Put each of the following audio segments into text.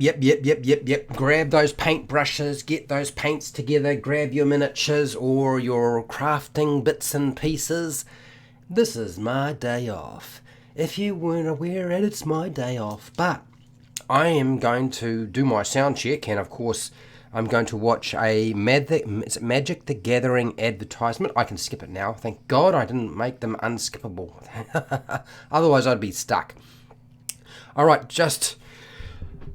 Yep. Grab those paint brushes, get those paints together, grab your miniatures or your crafting bits and pieces. This is my day off. If you weren't aware, it's my day off. But I am going to do my sound check, and of course, I'm going to watch a Magic the Gathering advertisement. I can skip it now. Thank God I didn't make them unskippable. Otherwise, I'd be stuck. All right, just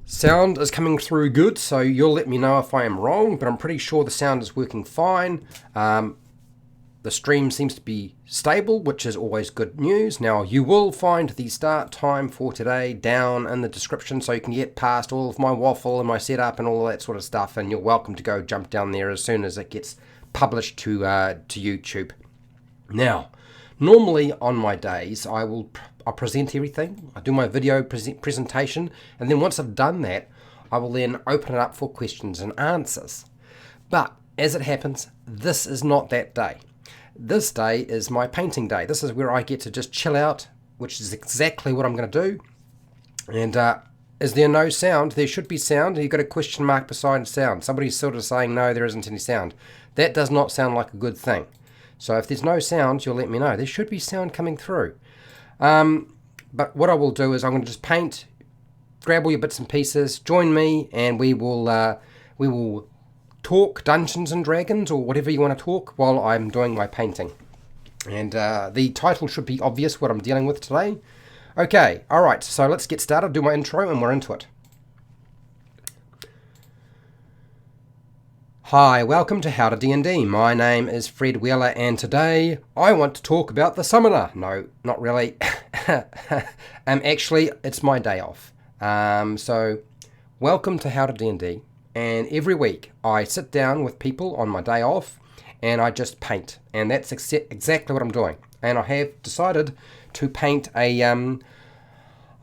sound is coming through good, so you'll let me know if I am wrong, but I'm pretty sure the sound is working fine. The stream seems to be stable, which is always good news. Now, you will find the start time for today down in the description, so you can get past all of my waffle and my setup and all that sort of stuff, and you're welcome to go jump down there as soon as it gets published to YouTube. Now, normally on my days, I present everything. I do my video presentation, and then once I've done that, I will then open it up for questions and answers. But as it happens, this is not that day. This day is my painting day. This is where I get to just chill out, which is exactly what I'm going to do. And is there no sound? There should be sound. You've got a question mark beside sound. Somebody's sort of saying, no, there isn't any sound. That does not sound like a good thing. So if there's no sound, you'll let me know. There should be sound coming through. But what I will do is I'm going to just paint, grab all your bits and pieces, join me, and we will talk Dungeons and Dragons or whatever you want to talk while I'm doing my painting. And the title should be obvious what I'm dealing with today. Okay, alright, so let's get started, do my intro, and we're into it. Hi, welcome to HowtoDandD. My name is Fred Wheeler, and today I want to talk about the Summoner. No, not really. Actually, it's my day off. So, welcome to HowtoDandD. And every week I sit down with people on my day off and I just paint. And that's exactly what I'm doing. And I have decided to paint a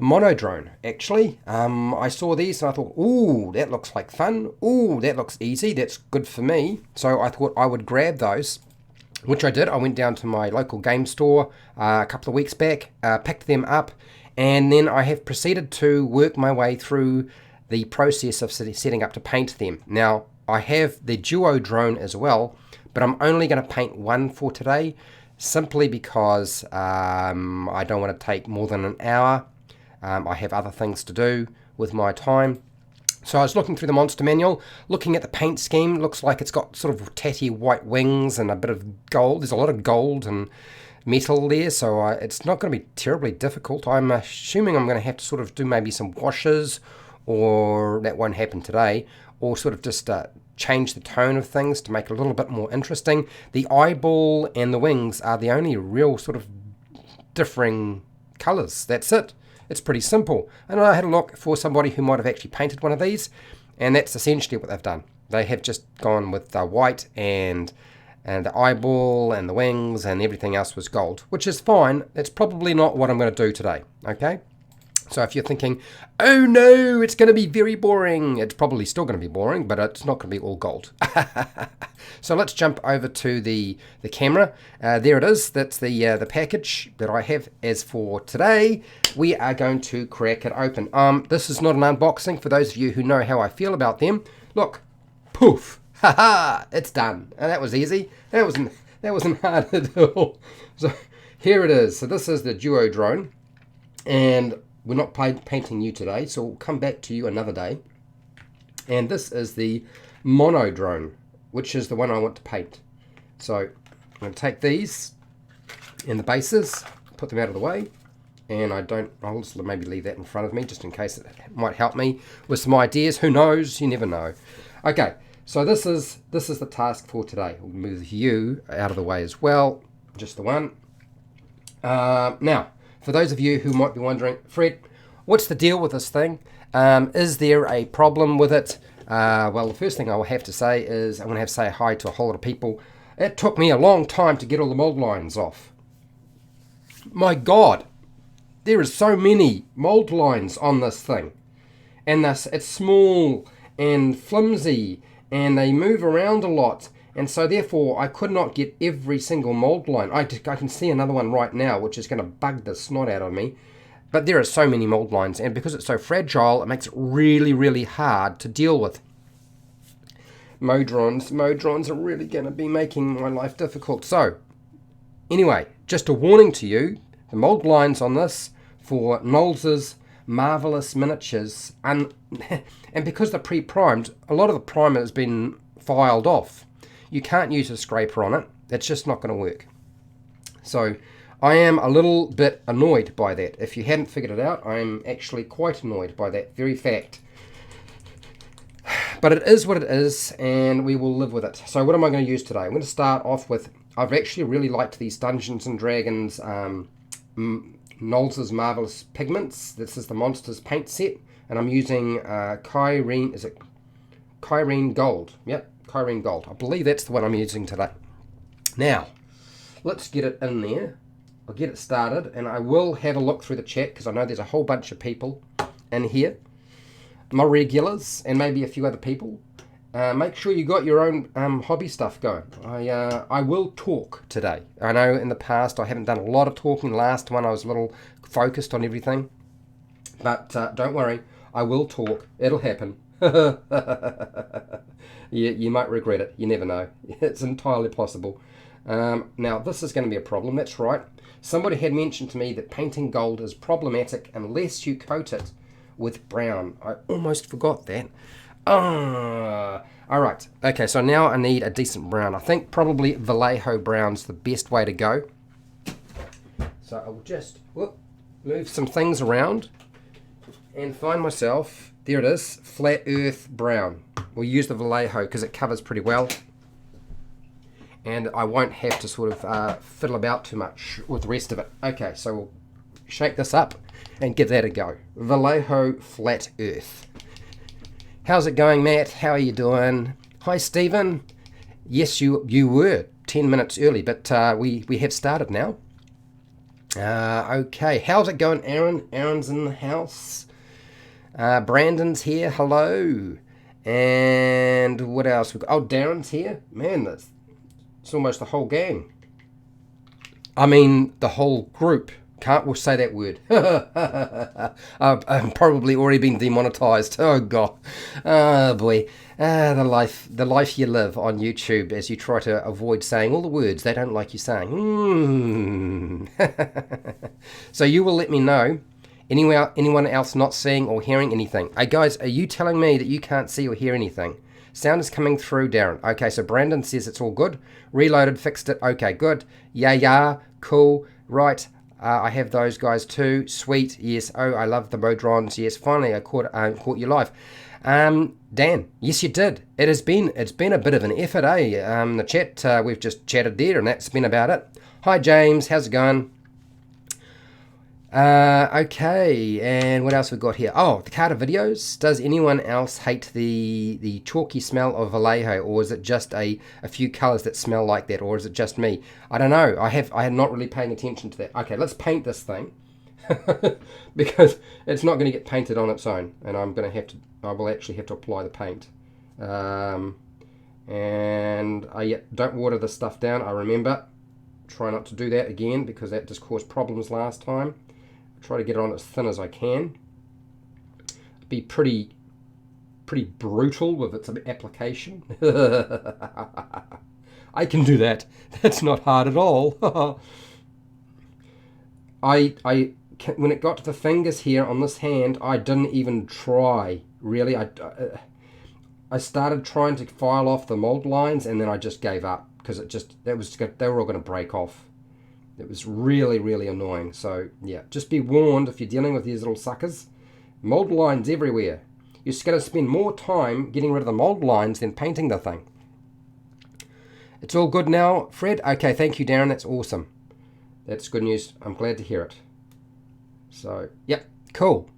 monodrone, actually. I saw these and I thought, ooh, that looks like fun. Ooh, that looks easy. That's good for me. So I thought I would grab those, which I did. I went down to my local game store a couple of weeks back, picked them up, and then I have proceeded to work my way through the process of setting up to paint them. Now, I have the duo drone as well, but I'm only going to paint one for today, simply because I don't want to take more than an hour. I have other things to do with my time. So I was looking through the monster manual, looking at the paint scheme. Looks like it's got sort of tatty white wings and a bit of gold. There's a lot of gold and metal there, so it's not going to be terribly difficult. I'm assuming I'm going to have to sort of do maybe some washes, or that won't happen today, or sort of just change the tone of things to make it a little bit more interesting. The eyeball and the wings are the only real sort of differing colours. That's it. It's pretty simple. And I had a look for somebody who might have actually painted one of these, and that's essentially what they've done. They have just gone with white, and the eyeball and the wings and everything else was gold, which is fine. It's probably not what I'm going to do today, okay? So if you're thinking, oh no, it's going to be very boring, it's probably still going to be boring, but it's not going to be all gold. So let's jump over to the camera. There it is. That's the package that I have. As for today, we are going to crack it open. This is not an unboxing for those of you who know how I feel about them. Look, poof, haha, it's done. And that was easy. That wasn't hard at all. So here it is. So this is the duo drone, and we're not painting you today, so we'll come back to you another day. And this is the monodrone, which is the one I want to paint. So I'm going to take these and the bases, put them out of the way, and I'll just maybe leave that in front of me just in case it might help me with some ideas. Who knows? You never know. Okay, so this is the task for today. We'll move you out of the way as well, just the one. Now, for those of you who might be wondering, Fred, what's the deal with this thing? Is there a problem with it? Well, the first thing I will have to say is I'm going to have to say hi to a whole lot of people. It took me a long time to get all the mold lines off. My God, there is so many mold lines on this thing. And it's small and flimsy, and they move around a lot. And so therefore I could not get every single mold line. I can see another one right now which is going to bug the snot out of me. But there are so many mold lines, and because it's so fragile, it makes it really, really hard to deal with. Modrones are really going to be making my life difficult. So, anyway, just a warning to you, the mold lines on this for Nolzur's marvelous miniatures, and because they're pre-primed, a lot of the primer has been filed off. You can't use a scraper on it. It's just not going to work. So I am a little bit annoyed by that. If you hadn't figured it out, I'm actually quite annoyed by that very fact. But it is what it is, and we will live with it. So what am I going to use today? I'm going to start off with, I've actually really liked these Dungeons & Dragons Nolzur's Marvelous Pigments. This is the Monsters paint set, and I'm using ki-rin, is it ki-rin Gold? Yep, ki-rin Gold. I believe that's the one I'm using today. Now, let's get it in there. I'll get it started, and I will have a look through the chat, because I know there's a whole bunch of people in here. My regulars, and maybe a few other people. Make sure you got your own hobby stuff going. I will talk today. I know in the past I haven't done a lot of talking. Last one I was a little focused on everything. But don't worry, I will talk. It'll happen. You might regret it. You never know. It's entirely possible. Now, this is going to be a problem. That's right. Somebody had mentioned to me that painting gold is problematic unless you coat it with brown. I almost forgot that. Alright, okay, so now I need a decent brown. I think probably Vallejo brown's the best way to go. So I'll just move some things around and find myself, there it is, flat earth brown. We'll use the Vallejo because it covers pretty well. And I won't have to sort of fiddle about too much with the rest of it. Okay, so we'll shake this up and give that a go. Vallejo Flat Earth. How's it going, Matt? How are you doing? Hi, Stephen. Yes, you were 10 minutes early, but we have started now. Okay, how's it going, Aaron? Aaron's in the house. Brandon's here. Hello. And what else? Oh, Darren's here. Man, it's almost the whole gang. I mean, the whole group. We'll say that word. I've probably already been demonetized. Oh god. Oh boy. The life you live on YouTube as you try to avoid saying all the words they don't like you saying. So you will let me know. Anyone else not seeing or hearing anything? Hey guys, are you telling me that you can't see or hear anything? Sound is coming through, Darren. Okay, so Brandon says it's all good. Reloaded, fixed it. Okay, good. Yeah, cool. Right. I have those guys too. Sweet. Yes. Oh, I love the Monodrones. Yes. Finally, I caught you live. Dan. Yes, you did. It's been a bit of an effort, eh? The chat, we've just chatted there, and that's been about it. Hi, James. How's it going? Okay. And what else we got here? Oh, the Carter videos. Does anyone else hate the chalky smell of Vallejo, or is it just a few colours that smell like that, or is it just me? I don't know. I had not really paying attention to that. Okay, let's paint this thing because it's not going to get painted on its own, and I will actually have to apply the paint. And don't water this stuff down. I remember. Try not to do that again because that just caused problems last time. Try to get it on as thin as I can. Be pretty brutal with its application. I can do that. That's not hard at all. When it got to the fingers here on this hand, I didn't even try. Really, I started trying to file off the mold lines, and then I just gave up because they were all going to break off. It was really, really annoying. So, yeah, just be warned if you're dealing with these little suckers. Mold lines everywhere. You're just going to spend more time getting rid of the mold lines than painting the thing. It's all good now, Fred? Okay, thank you, Darren. That's awesome. That's good news. I'm glad to hear it. So, yep, cool.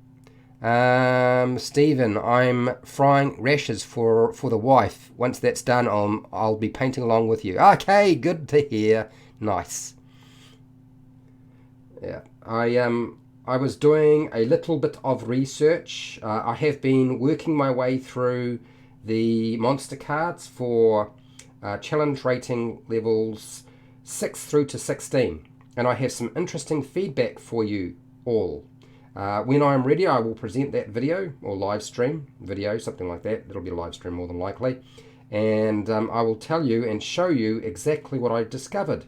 Stephen, I'm frying rashes for the wife. Once that's done, I'll be painting along with you. Okay, good to hear. Nice. Yeah, I was doing a little bit of research. I have been working my way through the monster cards for challenge rating levels 6 through to 16. And I have some interesting feedback for you all. When I am ready, I will present that video or live stream video, something like that. It'll be a live stream more than likely. And I will tell you and show you exactly what I discovered.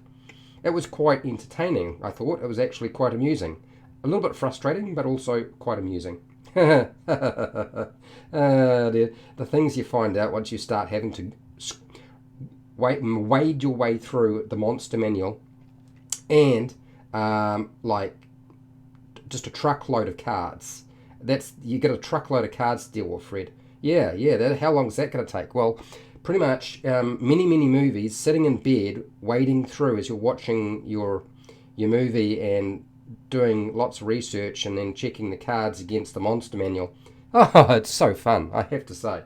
It was quite entertaining, I thought. It was actually quite amusing. A little bit frustrating, but also quite amusing. Dear. The things you find out once you start having to wade your way through the monster manual and like just a truckload of cards. You get a truckload of cards to deal with, Fred. Yeah. How long is that going to take? Well, pretty much many movies, sitting in bed, wading through as you're watching your movie and doing lots of research and then checking the cards against the monster manual. Oh, it's so fun, I have to say.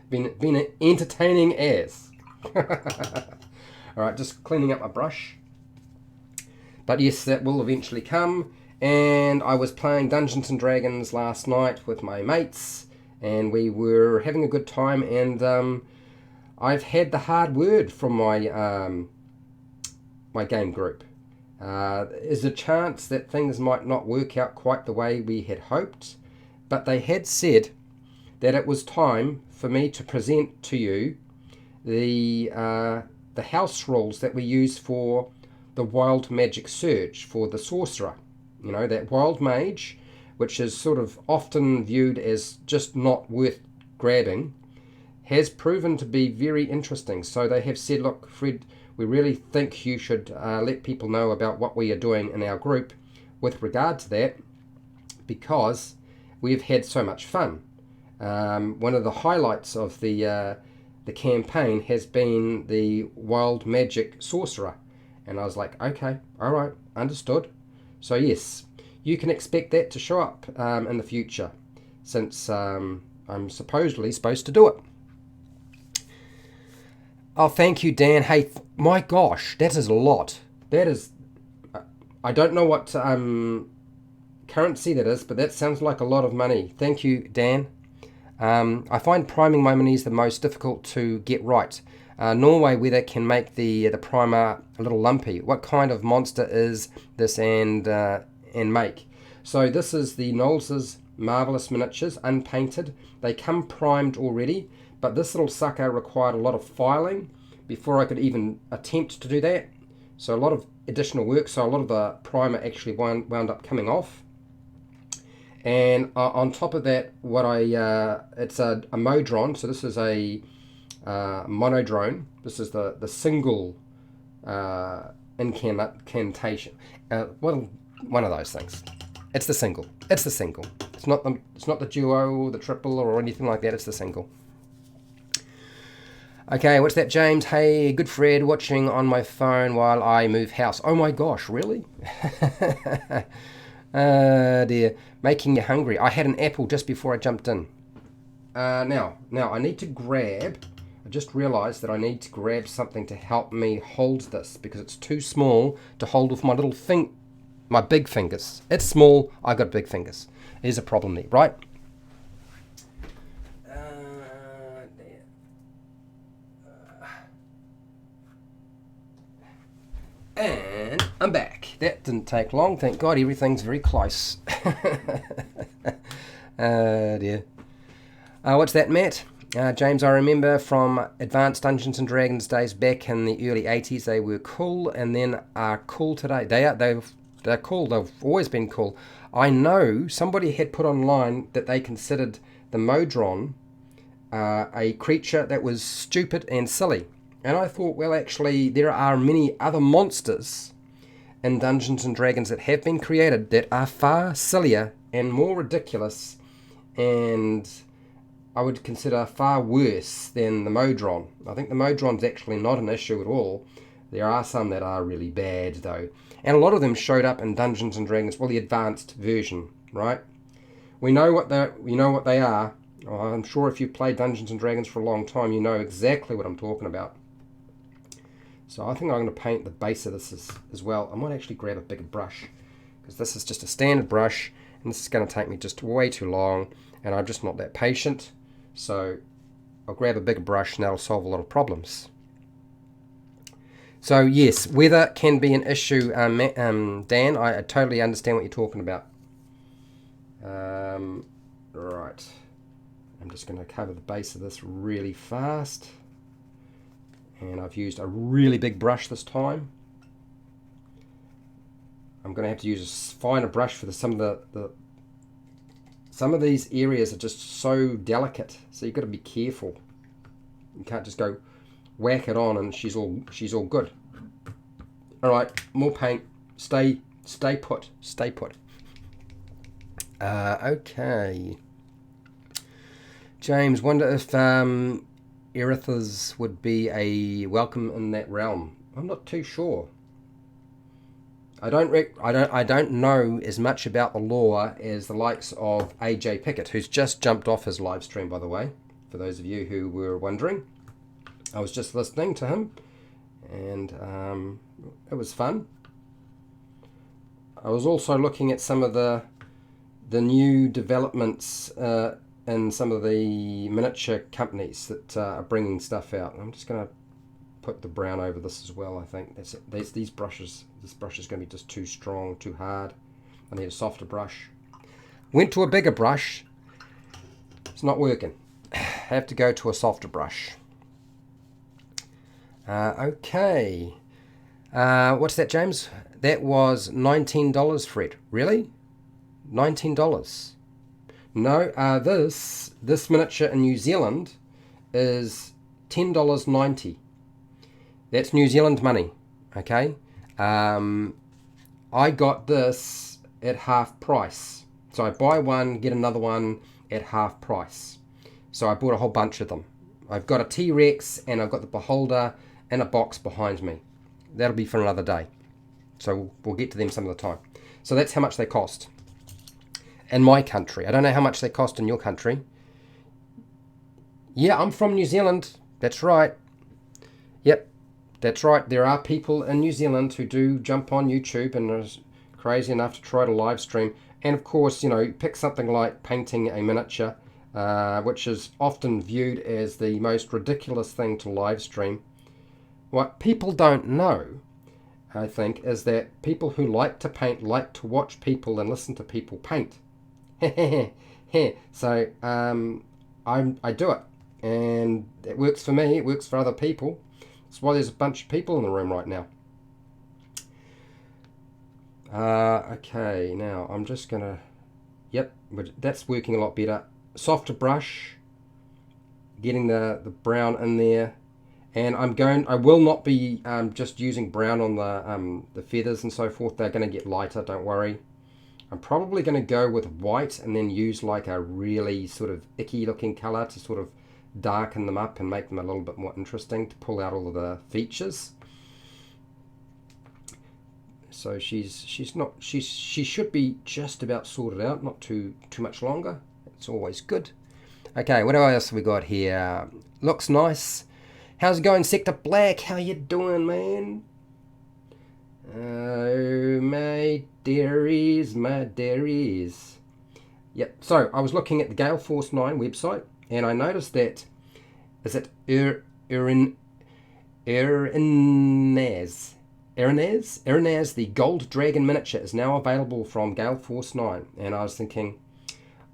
Been entertaining as. Alright, just cleaning up my brush. But yes, that will eventually come. And I was playing Dungeons and Dragons last night with my mates, and we were having a good time, and I've had the hard word from my my game group. There's a chance that things might not work out quite the way we had hoped, but they had said that it was time for me to present to you the house rules that we use for the wild magic search for the sorcerer. You know, that wild mage, which is sort of often viewed as just not worth grabbing, has proven to be very interesting. So they have said, look, Fred, we really think you should let people know about what we are doing in our group with regard to that, because we've had so much fun. One of the highlights of the campaign has been the wild magic sorcerer. And I was like, okay, all right, understood. So yes, you can expect that to show up in the future, since I'm supposedly supposed to do it. Oh, thank you, Dan. Hey, my gosh, that is a lot. That is, I don't know what currency that is, but that sounds like a lot of money. Thank you, Dan. I find priming my minis the most difficult to get right. Norway weather can make the primer a little lumpy. What kind of monster is this and make? So this is the Nolzur's Marvelous Miniatures, unpainted. They come primed already, but this little sucker required a lot of filing before I could even attempt to do that. So a lot of additional work, so a lot of the primer actually wound up coming off. And on top of that, it's a Monodrone, so this is a Monodrone. This is the single incantation. Well, one of those things. It's the single. It's the single. It's not the duo or the triple or anything like that. It's the single. Okay, what's that, James? Hey, good Fred, watching on my phone while I move house. Oh my gosh, really? Dear, making you hungry. I had an apple just before I jumped in. Now I need to grab. I just realised that I need to grab something to help me hold this, because it's too small to hold with my my big fingers. It's small. I got big fingers. There's a problem there, right? And I'm back. That didn't take long. Thank God, everything's very close. Dear. What's that, Matt? James, I remember from Advanced Dungeons and Dragons days back in the early 80s, they were cool and then are cool today. They're cool. They've always been cool. I know somebody had put online that they considered the Monodrone a creature that was stupid and silly. And I thought, well, actually, there are many other monsters in Dungeons and Dragons that have been created that are far sillier and more ridiculous, and I would consider far worse than the Monodrone. I think the Monodrone's actually not an issue at all. There are some that are really bad, though. And a lot of them showed up in Dungeons and Dragons, well, the advanced version, right? We know what they are. I'm sure if you've played Dungeons and Dragons for a long time, you know exactly what I'm talking about. So I think I'm going to paint the base of this as well. I might actually grab a bigger brush, because this is just a standard brush, and this is going to take me just way too long, and I'm just not that patient. So I'll grab a bigger brush, and that'll solve a lot of problems. So yes, weather can be an issue, Dan. I totally understand what you're talking about. Right. I'm just going to cover the base of this really fast. And I've used a really big brush this time. I'm going to have to use a finer brush for some of these areas are just so delicate, so you've got to be careful. You can't just go whack it on and she's all good. All right, more paint. Stay put. Stay put. Okay. James, wonder if Erithas would be a welcome in that realm. I'm not too sure. I don't know as much about the lore as the likes of AJ Pickett, who's just jumped off his live stream, by the way. For those of you who were wondering, I was just listening to him, and it was fun. I was also looking at some of the new developments in some of the miniature companies that are bringing stuff out. I'm just going to put the brown over this as well. I think that's it. These brushes. This brush is going to be just too strong, too hard. I need a softer brush. Went to a bigger brush. It's not working. Have to go to a softer brush. Okay. What's that, James? That was $19, Fred. Really? $19? No. This miniature in New Zealand is $10.90. That's New Zealand money. Okay. I got this at half price. So I buy one, get another one at half price. So I bought a whole bunch of them. I've got a T-Rex and I've got the Beholder in a box behind me. That'll be for another day. So we'll get to them some of the time. So that's how much they cost in my country. I don't know how much they cost in your country. Yeah, I'm from New Zealand. That's right. Yep. That's right. There are people in New Zealand who do jump on YouTube and are crazy enough to try to live stream. And of course, you know, pick something like painting a miniature, which is often viewed as the most ridiculous thing to live stream. What people don't know, I think, is that people who like to paint like to watch people and listen to people paint. So I do it. And it works for me. It works for other people. That's why there's a bunch of people in the room right now. Okay, now I'm just gonna, yep, that's working a lot better. Softer brush, getting the brown in there, and I will not be just using brown on the feathers and so forth. They're going to get lighter, don't worry. I'm probably going to go with white and then use like a really sort of icky looking color to sort of darken them up and make them a little bit more interesting to pull out all of the features. So she should be just about sorted out, not too much longer. It's always good. Okay, what else have we got here? Looks nice. How's it going, Sector Black? How you doing, man? Oh, my dearies, my dearies. Yep, so I was looking at the Gale Force 9 website, and I noticed that, is it Erinez, the Gold Dragon miniature is now available from Gale Force 9. And I was thinking,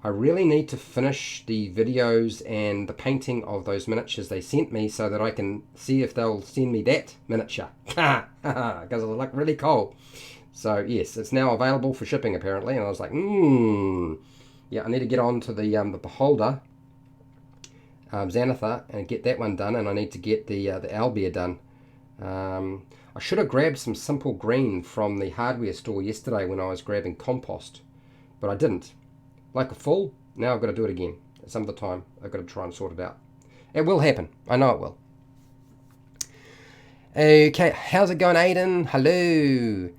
I really need to finish the videos and the painting of those miniatures they sent me so that I can see if they'll send me that miniature. Because it looked really cool. So yes, it's now available for shipping apparently. And I was like, yeah, I need to get on to the Beholder, Xanathar, and get that one done. And I need to get the Owlbear done. I should have grabbed some simple green from the hardware store yesterday when I was grabbing compost, but I didn't. Like a fool, now I've got to do it again. Some of the time, I've got to try and sort it out. It will happen. I know it will. Okay, how's it going, Aiden? Hello.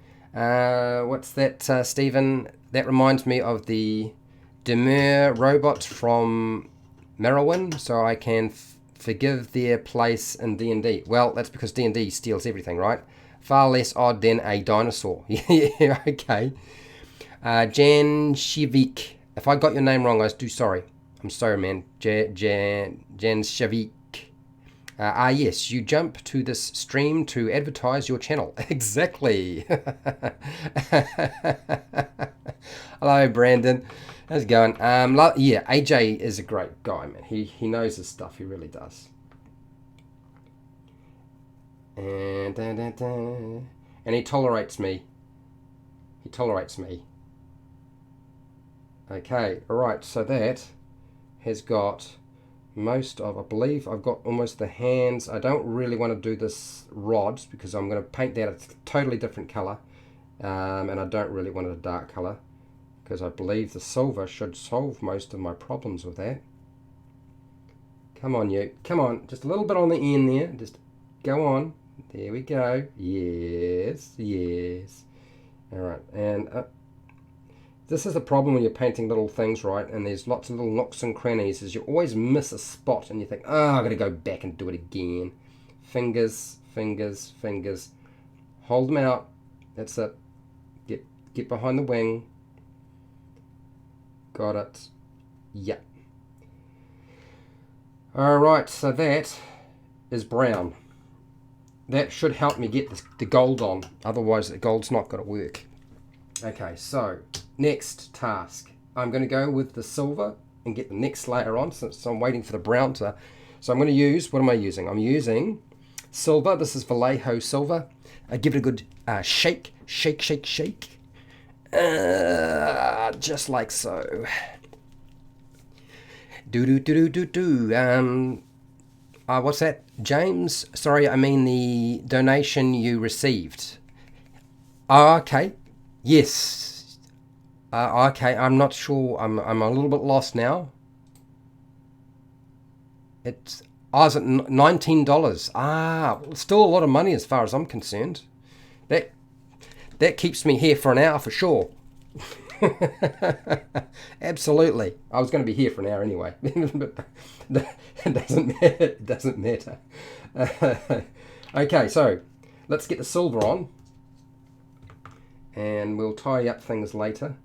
What's that, Stephen? That reminds me of the Demure robot from Merowyn, so I can forgive their place in D&D. Well, that's because D&D steals everything, right? Far less odd than a dinosaur. Yeah, okay. Jan Shivik. If I got your name wrong, I do sorry. I'm sorry, man. Jan Shavik. Yes, you jump to this stream to advertise your channel. Exactly. Hello, Brandon. How's it going? Yeah, AJ is a great guy, man. He knows his stuff. He really does. And he tolerates me. He tolerates me. Okay, alright, so that has got most of, I believe I've got almost the hands. I don't really want to do this rods because I'm going to paint that a totally different colour. And I don't really want it a dark colour because I believe the silver should solve most of my problems with that. Come on, you. Come on. Just a little bit on the end there. Just go on. There we go. Yes, yes. Alright, and this is the problem when you're painting little things, right? And there's lots of little nooks and crannies, is you always miss a spot and you think, oh, I've got to go back and do it again. Fingers, fingers, fingers. Hold them out. That's it. Get behind the wing. Got it. Yep. Alright, so that is brown. That should help me get the gold on. Otherwise, the gold's not going to work. Okay, so next task. I'm going to go with the silver and get the next layer on since I'm waiting for the brown to. So I'm going to use, what am I using? I'm using silver. This is Vallejo silver. I give it a good shake, shake, shake, shake. Just like so. What's that, James? Sorry, I mean the donation you received. Oh, okay. Yes. Okay, I'm not sure. I'm a little bit lost now. It's is it $19? Still a lot of money as far as I'm concerned. That keeps me here for an hour for sure. Absolutely. I was going to be here for an hour anyway. But it doesn't matter. It doesn't matter. Okay, so let's get the silver on. And we'll tidy up things later.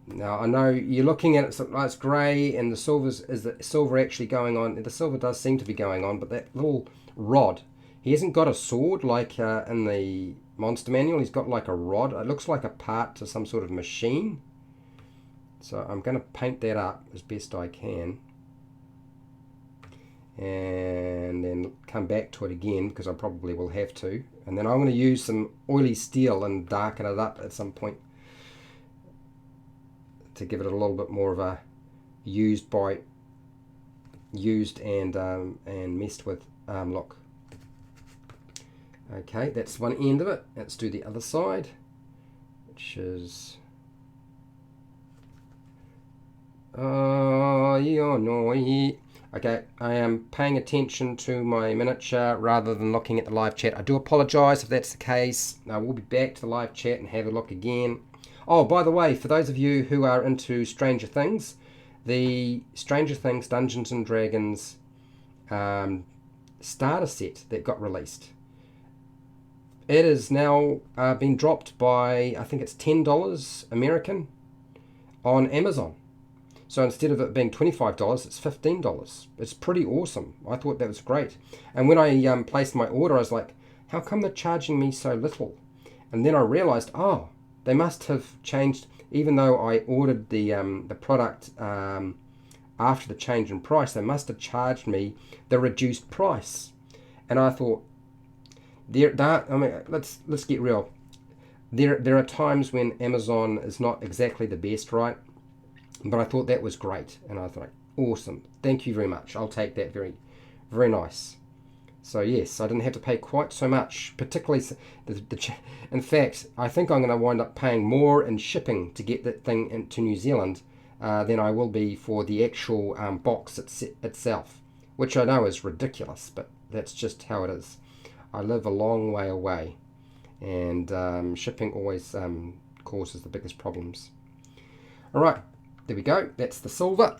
Now I know you're looking at it, so it's grey, and is the silver actually going on? The silver does seem to be going on, but that little rod, he hasn't got a sword like in the monster manual. He's got like a rod. It looks like a part to some sort of machine. So I'm going to paint that up as best I can. And then come back to it again because I probably will have to. And then I'm going to use some oily steel and darken it up at some point to give it a little bit more of a used and messed with look. Okay, that's one end of it. Let's do the other side, which is okay, I am paying attention to my miniature rather than looking at the live chat. I do apologize if that's the case. I will be back to the live chat and have a look again. Oh, by the way, for those of you who are into Stranger Things, the Stranger Things Dungeons and Dragons starter set that got released, it is now been dropped by, I think it's $10 American on Amazon. So instead of it being $25, it's $15. It's pretty awesome. I thought that was great. And when I placed my order, I was like, how come they're charging me so little? And then I realized, oh, they must have changed, even though I ordered the product after the change in price, they must have charged me the reduced price. And I thought, let's get real. There are times when Amazon is not exactly the best, right? But I thought that was great, and I thought, awesome, thank you very much. I'll take that, very, very nice. So yes, I didn't have to pay quite so much, particularly in fact, I think I'm going to wind up paying more in shipping to get that thing into New Zealand than I will be for the actual box itself, which I know is ridiculous, but that's just how it is. I live a long way away, and shipping always causes the biggest problems. All right, there we go. That's the silver.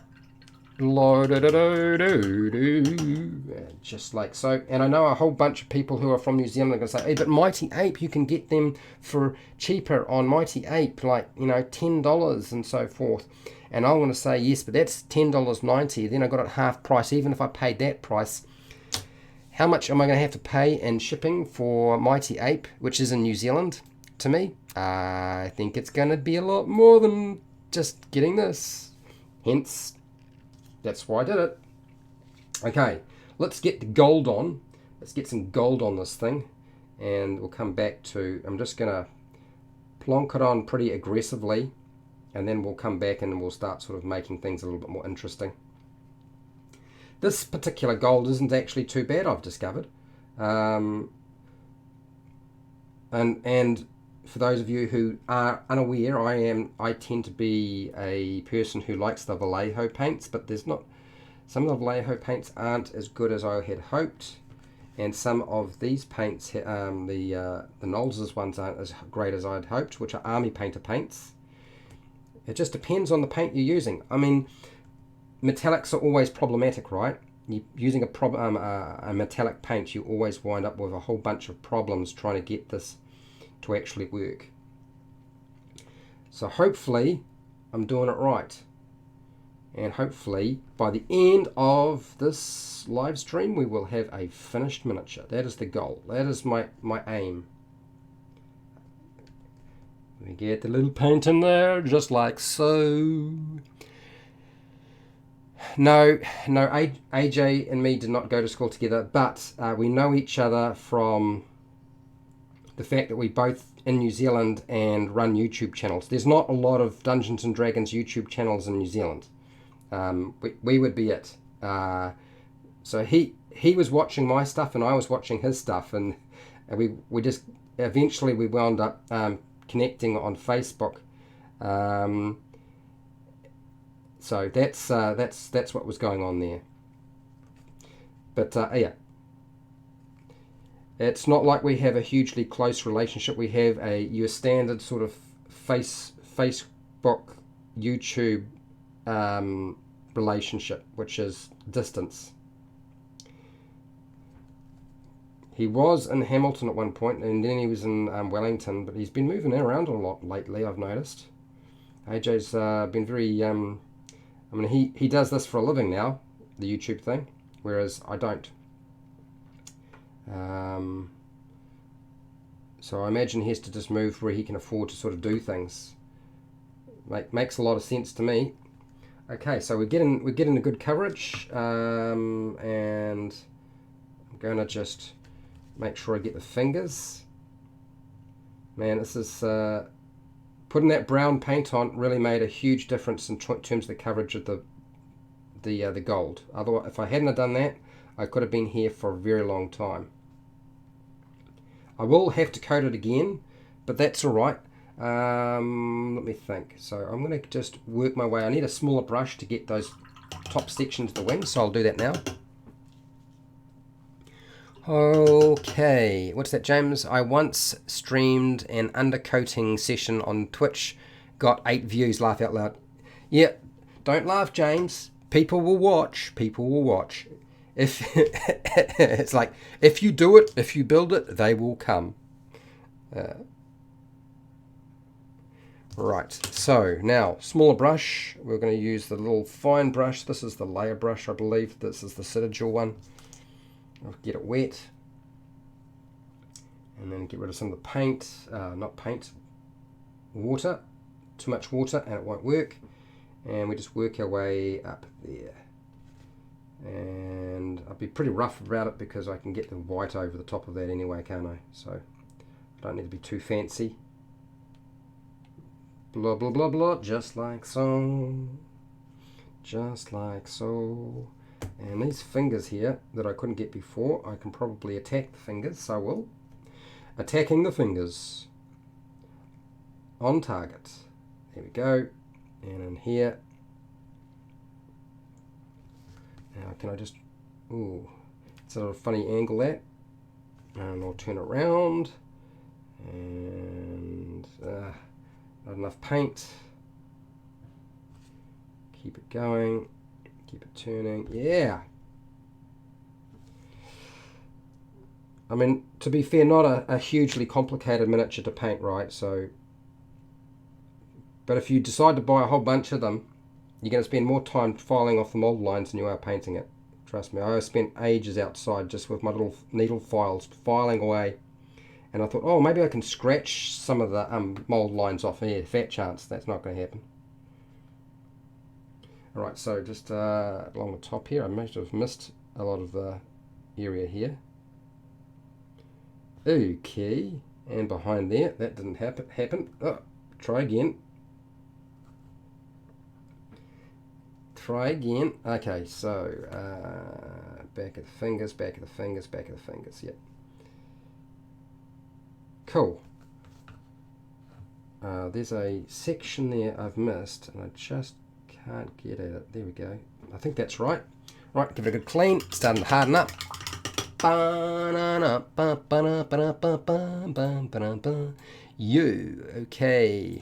Just like so. And I know a whole bunch of people who are from New Zealand are going to say, hey, but Mighty Ape, you can get them for cheaper on Mighty Ape, like, you know, $10 and so forth. And I want to say, yes, but that's $10.90. Then I got it half price. Even if I paid that price, how much am I going to have to pay in shipping for Mighty Ape, which is in New Zealand? to me. I think it's going to be a lot more than just getting this. Hence, that's why I did it. Okay, let's get the gold on. Let's get some gold on this thing. And we'll come back to, I'm just going to plonk it on pretty aggressively. And then we'll come back and we'll start sort of making things a little bit more interesting. This particular gold isn't actually too bad, I've discovered. And for those of you who are unaware, I tend to be a person who likes the Vallejo paints, but some of the Vallejo paints aren't as good as I had hoped, and some of these paints, the Nolzur ones, aren't as great as I'd hoped, which are army painter paints. It just depends on the paint you're using. I mean, metallics are always problematic, right? Using a metallic paint, you always wind up with a whole bunch of problems trying to get this to actually work. So hopefully I'm doing it right. And hopefully by the end of this live stream we will have a finished miniature. That is the goal. That is my aim. We get the little paint in there, just like so. No, AJ and me did not go to school together, but we know each other from the fact that we both in New Zealand and run YouTube channels. There's not a lot of Dungeons and Dragons YouTube channels in New Zealand. We would be it. So he was watching my stuff and I was watching his stuff, and we just eventually we wound up connecting on Facebook. So that's what was going on there. But yeah, it's not like we have a hugely close relationship. We have your standard sort of Facebook, YouTube relationship, which is distance. He was in Hamilton at one point, and then he was in Wellington, but he's been moving around a lot lately, I've noticed. AJ's been very... I mean, he does this for a living now, the YouTube thing, whereas I don't. So I imagine he has to just move where he can afford to sort of do things. Makes a lot of sense to me. Okay, so we're getting a good coverage, and I'm going to just make sure I get the fingers. Man, this is... putting that brown paint on really made a huge difference in terms of the coverage of the gold. Otherwise, if I hadn't have done that, I could have been here for a very long time. I will have to coat it again, but that's all right. Let me think. So I'm going to just work my way. I need a smaller brush to get those top sections of the wings, so I'll do that now. Okay, what's that, James? I once streamed an undercoating session on Twitch, got 8 views, laugh out loud. Yeah, don't laugh, James. People will watch. People will watch. If it's like, if you do it, if you build it, they will come. Right, so now, smaller brush. We're going to use the little fine brush. This is the layer brush, I believe. This is the Citadel one. I'll get it wet. And then get rid of some of the paint. Not paint, water. Too much water and it won't work. And we just work our way up there. And I'll be pretty rough about it because I can get the white over the top of that anyway, can't I? So I don't need to be too fancy. Blah, blah, blah, blah. Just like so. Just like so. And these fingers here that I couldn't get before, I can probably attack the fingers, so I will. Attacking the fingers. On target. There we go. And in here. Now can I just... Ooh. It's a little funny angle that. And I'll turn it around. And... not enough paint. Keep it going. Keep it turning. Yeah. I mean, to be fair, not a hugely complicated miniature to paint, right? So, but if you decide to buy a whole bunch of them, you're going to spend more time filing off the mold lines than you are painting it. Trust me, I spent ages outside just with my little needle files, filing away. And I thought, oh, maybe I can scratch some of the mold lines off here. Fat chance that's not going to happen. Alright, so just along the top here, I must have missed a lot of the area here. Okay, and behind there, that didn't happen. Oh, try again. Try again. Okay, so back of the fingers, back of the fingers, back of the fingers. Yep. Cool. There's a section there I've missed, and I just can't get at it. There we go. I think that's right. Right, give it a good clean. Starting to harden up. You okay?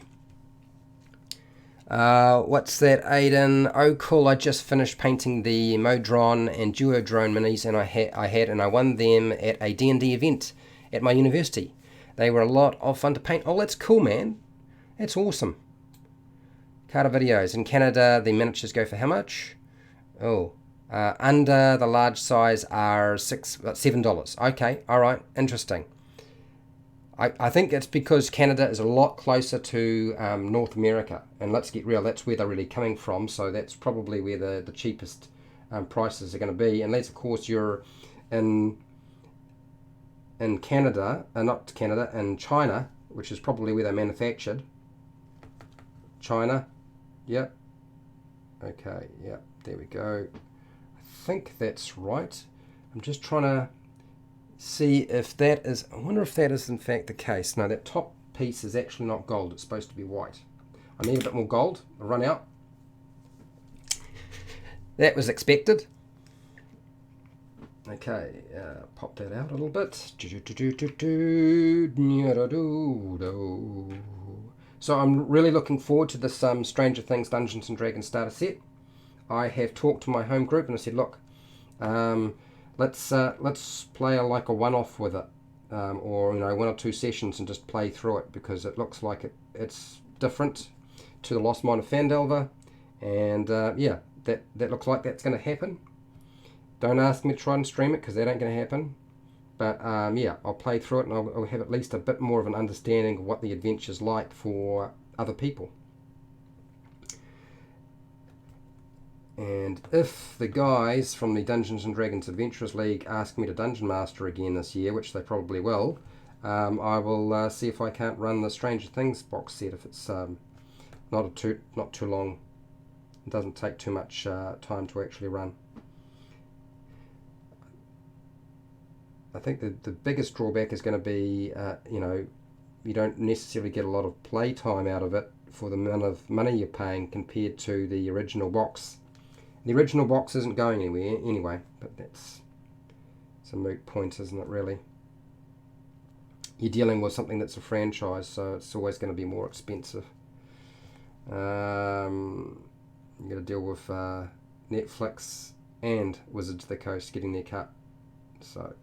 What's that, Aiden? Oh, cool! I just finished painting the Monodrone and Duodrone minis, and I won them at a D&D event at my university. They were a lot of fun to paint. Oh, that's cool, man. That's awesome. Carter videos. In Canada, the miniatures go for how much? Oh, under the large size are $7. Okay, all right, interesting. I think it's because Canada is a lot closer to North America, and let's get real, that's where they're really coming from, so that's probably where the cheapest prices are going to be, unless of course you're in Canada, not Canada, in China, which is probably where they're manufactured. China, yep. Okay, yep, there we go. I think that's right. I'm just trying to see if that is, I wonder if that is in fact the case. No, that top piece is actually not gold, it's supposed to be white. I need a bit more gold, I'll run out. That was expected. Okay, pop that out a little bit. So I'm really looking forward to this Stranger Things Dungeons and Dragons starter set. I have talked to my home group and I said, look, let's play like a one-off with it, or 1 or 2 sessions and just play through it, because it looks like it's different to the Lost Mine of Phandelver, and yeah, that looks like that's going to happen. Don't ask me to try and stream it because that ain't going to happen. But yeah, I'll play through it and I'll have at least a bit more of an understanding of what the adventure's like for other people. And if the guys from the Dungeons and Dragons Adventurers League ask me to Dungeon Master again this year, which they probably will, I will see if I can't run the Stranger Things box set if it's not too long. It doesn't take too much time to actually run. I think the biggest drawback is going to be, you don't necessarily get a lot of play time out of it for the amount of money you're paying compared to the original box. The original box isn't going anywhere anyway, but that's a moot point, isn't it, really? You're dealing with something that's a franchise, so it's always going to be more expensive. You've got to deal with Netflix and Wizards of the Coast getting their cut. So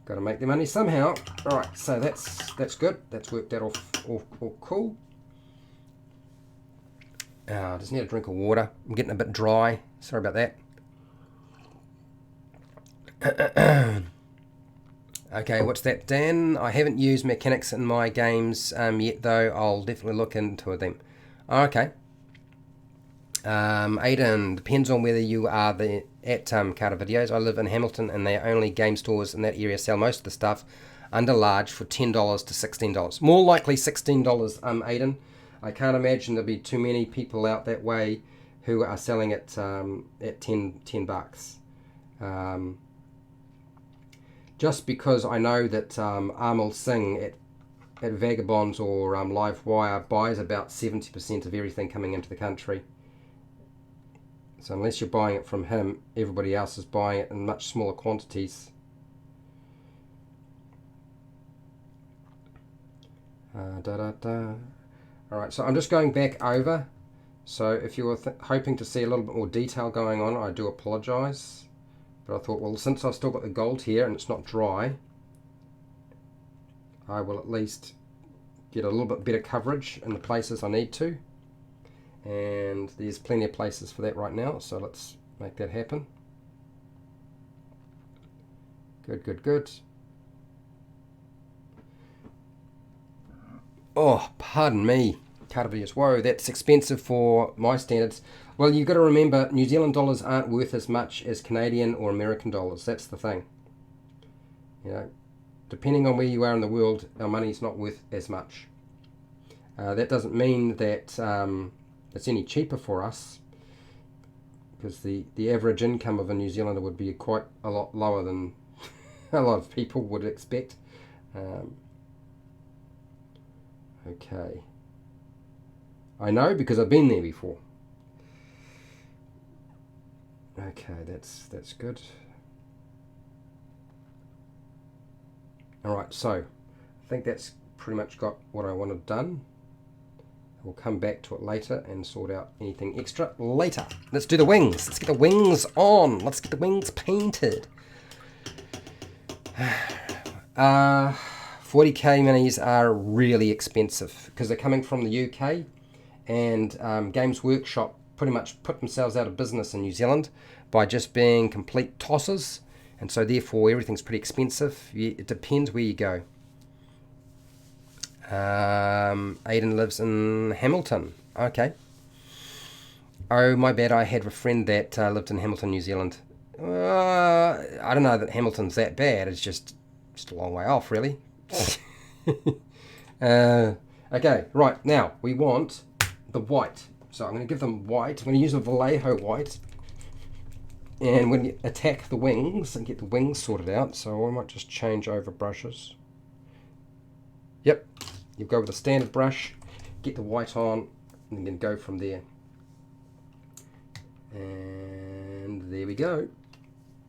got to make the money somehow. Alright, so that's good. That's worked out all cool. I just need a drink of water. I'm getting a bit dry. Sorry about that. Okay, what's that, Dan? I haven't used mechanics in my games yet, though. I'll definitely look into them. Okay. Aiden, depends on whether you are at Carter Videos. I live in Hamilton, and the only game stores in that area sell most of the stuff under large for $10 to $16. More likely $16, Aiden. I can't imagine there'll be too many people out that way who are selling it at 10 bucks. Just because I know that Amal Singh at Vagabonds or Livewire buys about 70% of everything coming into the country. So unless you're buying it from him, everybody else is buying it in much smaller quantities. Alright, so I'm just going back over. So if you were hoping to see a little bit more detail going on, I do apologise. But I thought, well, since I've still got the gold here and it's not dry, I will at least get a little bit better coverage in the places I need to. And there's plenty of places for that right now, so let's make that happen. Good. Oh, pardon me. Carvius. Whoa, that's expensive for my standards. Well, you've got to remember, New Zealand dollars aren't worth as much as Canadian or American dollars. That's the thing. You know, depending on where you are in the world, our money's not worth as much. That doesn't mean that it's any cheaper for us, because the average income of a New Zealander would be quite a lot lower than a lot of people would expect. Okay. I know because I've been there before. Okay, that's good. Alright, so I think that's pretty much got what I wanted done. We'll come back to it later and sort out anything extra later. Let's do the wings. Let's get the wings on. Let's get the wings painted. 40k minis are really expensive because they're coming from the UK, and Games Workshop pretty much put themselves out of business in New Zealand by just being complete tossers, and so therefore everything's pretty expensive. It depends where you go. Aidan lives in Hamilton. Okay. Oh, my bad. I had a friend that lived in Hamilton, New Zealand. I don't know that Hamilton's that bad. It's just a long way off, really. Okay, right. Now, we want the white. So I'm going to give them white. I'm going to use a Vallejo white. And we're going to attack the wings and get the wings sorted out. So I might just change over brushes. Yep. You go with a standard brush, get the white on, and then go from there. And there we go.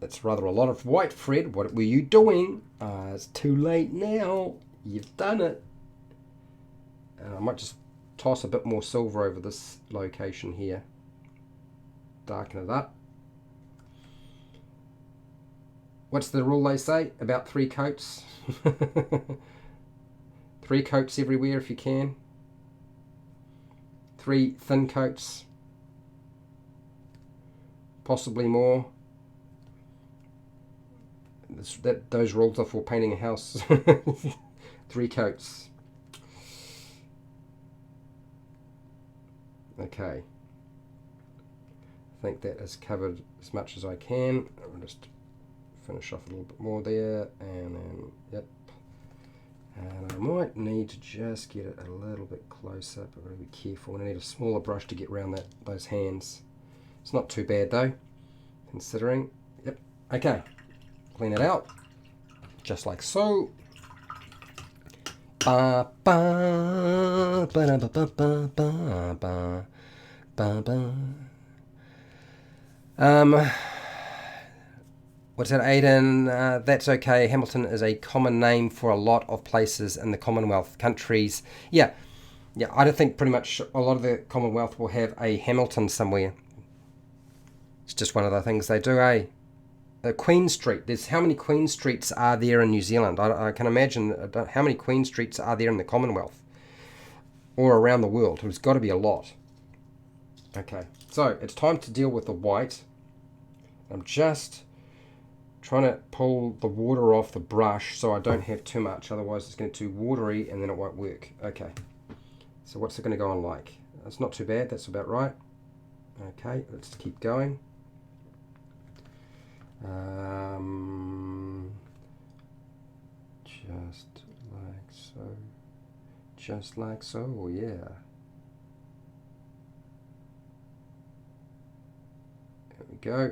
That's rather a lot of white, Fred. What were you doing? It's too late now. You've done it. And I might just toss a bit more silver over this location here. Darken it up. What's the rule they say? About 3 coats? 3 coats everywhere if you can. 3 thin coats. Possibly more. Those rules are for painting a house. 3 coats. Okay. I think that has covered as much as I can. I'll just finish off a little bit more there, and then, yep. And I might need to just get it a little bit closer, but I've got to be careful. I need a smaller brush to get around those hands. It's not too bad though, considering. Yep. Okay. Clean it out, just like so. Ba ba ba ba ba ba ba ba ba. What's that, Aidan? That's okay. Hamilton is a common name for a lot of places in the Commonwealth countries. Yeah. I don't think pretty much a lot of the Commonwealth will have a Hamilton somewhere. It's just one of the things they do, eh? Queen Street. There's how many Queen Streets are there in New Zealand? I can imagine how many Queen Streets are there in the Commonwealth or around the world. There's got to be a lot. Okay, so it's time to deal with the white. I'm just trying to pull the water off the brush so I don't have too much, otherwise it's going to be too watery and then it won't work. Okay, so what's it going to go on like? That's not too bad, that's about right. Okay, let's keep going. Just like so. Just like so, yeah. There we go.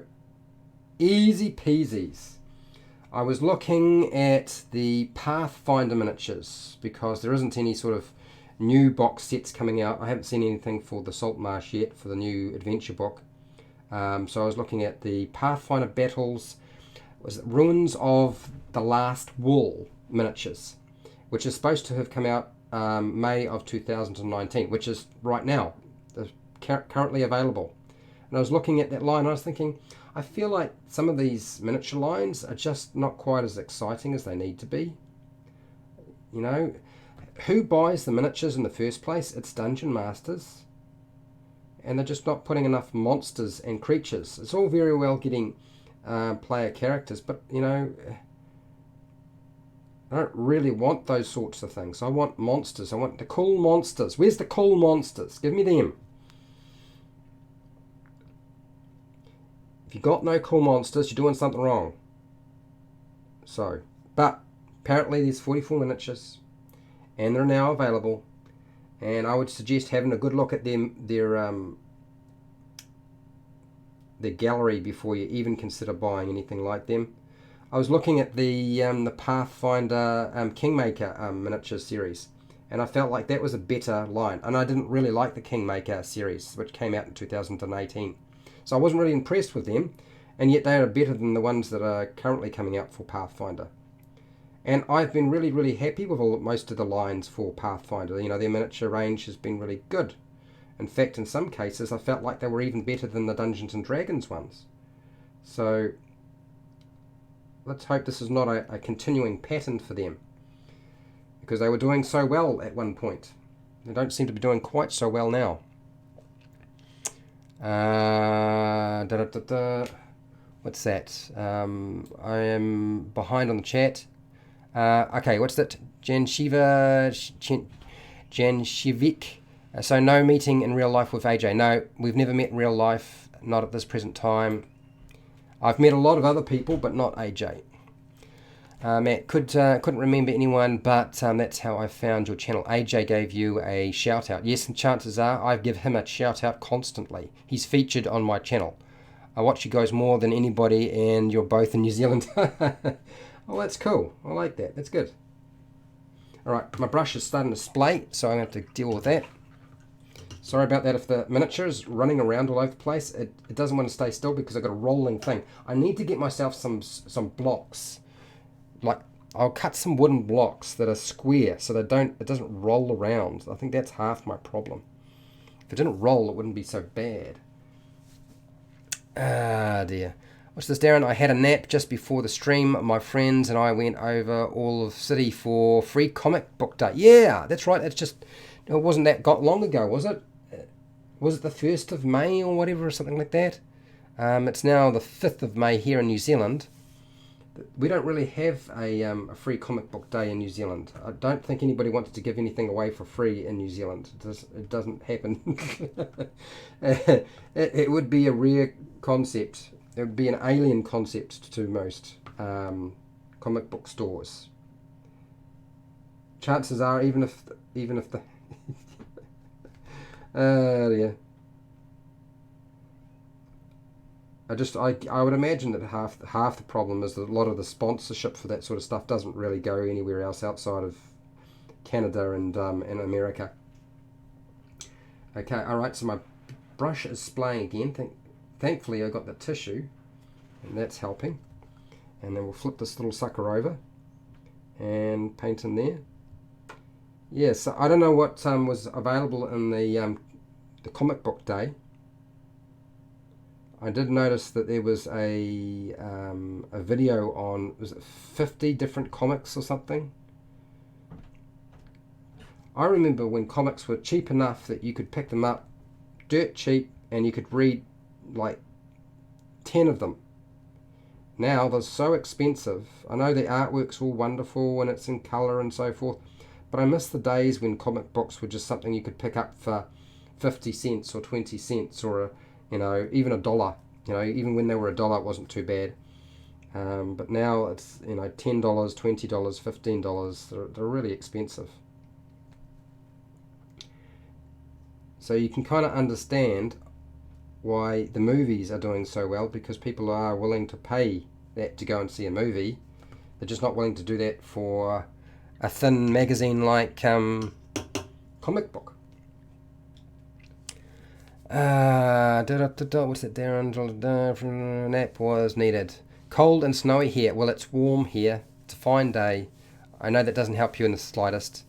Easy peasies. I was looking at the Pathfinder miniatures because there isn't any sort of new box sets coming out. I haven't seen anything for the Saltmarsh yet for the new adventure book. So I was looking at the Pathfinder Battles, was it Ruins of the Last Wall miniatures, which is supposed to have come out May of 2019, which is right now. They're currently available. And I was looking at that line and I was thinking, I feel like some of these miniature lines are just not quite as exciting as they need to be. You know, who buys the miniatures in the first place? It's Dungeon Masters. And they're just not putting enough monsters and creatures. It's all very well getting player characters, but, you know, I don't really want those sorts of things. I want monsters. I want the cool monsters. Where's the cool monsters? Give me them. If you got no cool monsters, you're doing something wrong. So, but apparently there's 44 miniatures, and they're now available. And I would suggest having a good look at their gallery before you even consider buying anything like them. I was looking at the Pathfinder Kingmaker miniature series, and I felt like that was a better line. And I didn't really like the Kingmaker series, which came out in 2018. So I wasn't really impressed with them, and yet they are better than the ones that are currently coming out for Pathfinder. And I've been really, really happy with most of the lines for Pathfinder. You know, their miniature range has been really good. In fact, in some cases, I felt like they were even better than the Dungeons and Dragons ones. So let's hope this is not a continuing pattern for them, because they were doing so well at one point. They don't seem to be doing quite so well now. What's that? I am behind on the chat. Okay, what's that? Janshivik. So no meeting in real life with AJ. No, we've never met in real life. Not at this present time. I've met a lot of other people, but not AJ. Matt, couldn't remember anyone, but that's how I found your channel. AJ gave you a shout out. Yes, and chances are I give him a shout out constantly. He's featured on my channel. I watch you guys more than anybody, and you're both in New Zealand. Oh, that's cool. I like that. That's good. All right, my brush is starting to splay, so I'm going to have to deal with that. Sorry about that if the miniature is running around all over the place. It doesn't want to stay still because I've got a rolling thing. I need to get myself some blocks. Like, I'll cut some wooden blocks that are square so it doesn't roll around. I think that's half my problem. If it didn't roll, it wouldn't be so bad. Ah, dear. What's this, Darren? I had a nap just before the stream. My friends and I went over all of City for free comic book day. Yeah, that's right. It wasn't that long ago, was it? Was it the 1st of May or whatever, or something like that? It's now the 5th of May here in New Zealand. We don't really have a free comic book day in New Zealand. I don't think anybody wants to give anything away for free in New Zealand. It doesn't happen. It would be a rare concept. It would be an alien concept to most comic book stores. Chances are, even if the yeah. I would imagine that half the problem is that a lot of the sponsorship for that sort of stuff doesn't really go anywhere else outside of Canada and America. Okay, all right. So my brush is splaying again. Thankfully, I got the tissue, and that's helping. And then we'll flip this little sucker over and paint in there. Yeah. So I don't know what was available in the comic book day. I did notice that there was a video on, was it 50 different comics or something? I remember when comics were cheap enough that you could pick them up dirt cheap and you could read like 10 of them. Now they're so expensive. I know the artwork's all wonderful and it's in colour and so forth, but I miss the days when comic books were just something you could pick up for 50 cents or 20 cents or even $1. Even when they were $1, it wasn't too bad. But now it's $10, $20, $15. They're really expensive. So you can kind of understand why the movies are doing so well, because people are willing to pay that to go and see a movie. They're just not willing to do that for a thin magazine like comic book. What's it, Darren? Nap was needed. Cold and snowy here. Well, it's warm here. It's a fine day. I know that doesn't help you in the slightest.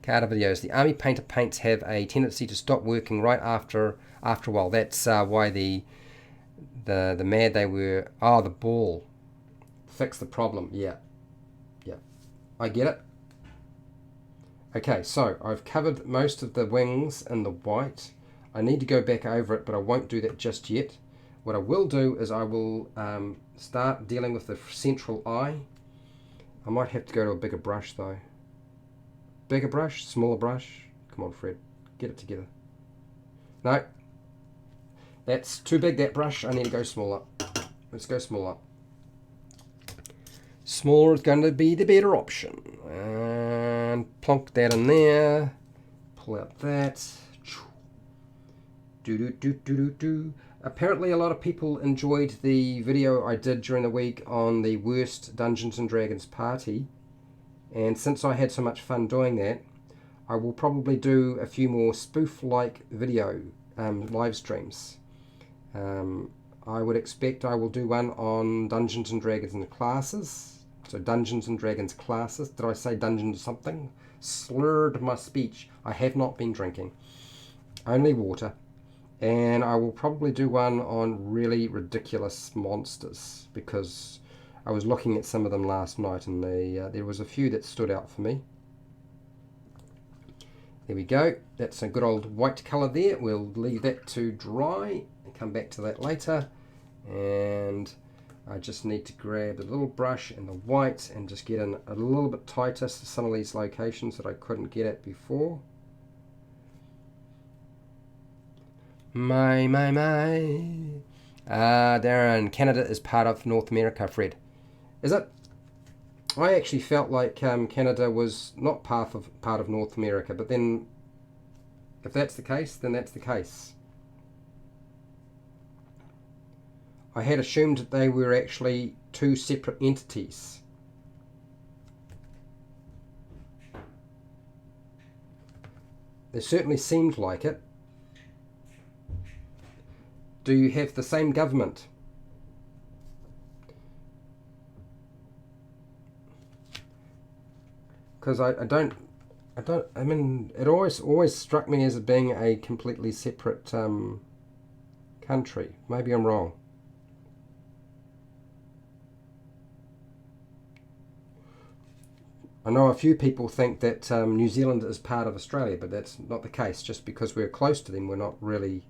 Carter videos. The army painter paints have a tendency to stop working right after a while. That's why the mad they were. Oh, the ball. Fix the problem. Yeah. I get it. Okay, so I've covered most of the wings in the white. I need to go back over it, but I won't do that just yet. What I will do is I will start dealing with the central eye. I might have to go to a bigger brush though. Bigger brush, smaller brush. Come on, Fred, get it together. No, that's too big, that brush. I need to go smaller. Let's go smaller. Smaller is going to be the better option. And plonk that in there. Pull out that. Do. Apparently a lot of people enjoyed the video I did during the week on the worst Dungeons and Dragons party. And since I had so much fun doing that, I will probably do a few more spoof-like video live streams. I would expect I will do one on Dungeons and Dragons and classes. So Dungeons and Dragons classes. Did I say Dungeons something? Slurred my speech. I have not been drinking. Only water. And I will probably do one on really ridiculous monsters, because I was looking at some of them last night and there was a few that stood out for me. There we go. That's a good old white colour there. We'll leave that to dry and come back to that later. And I just need to grab the little brush and the white and just get in a little bit tighter to some of these locations that I couldn't get at before. My. Darren, Canada is part of North America, Fred. Is it? I actually felt like Canada was not part of North America, but then if that's the case, then that's the case. I had assumed that they were actually two separate entities. They certainly seemed like it. Do you have the same government? Because I mean, it always struck me as being a completely separate country. Maybe I'm wrong. I know a few people think that New Zealand is part of Australia, but that's not the case. Just because we're close to them, we're not really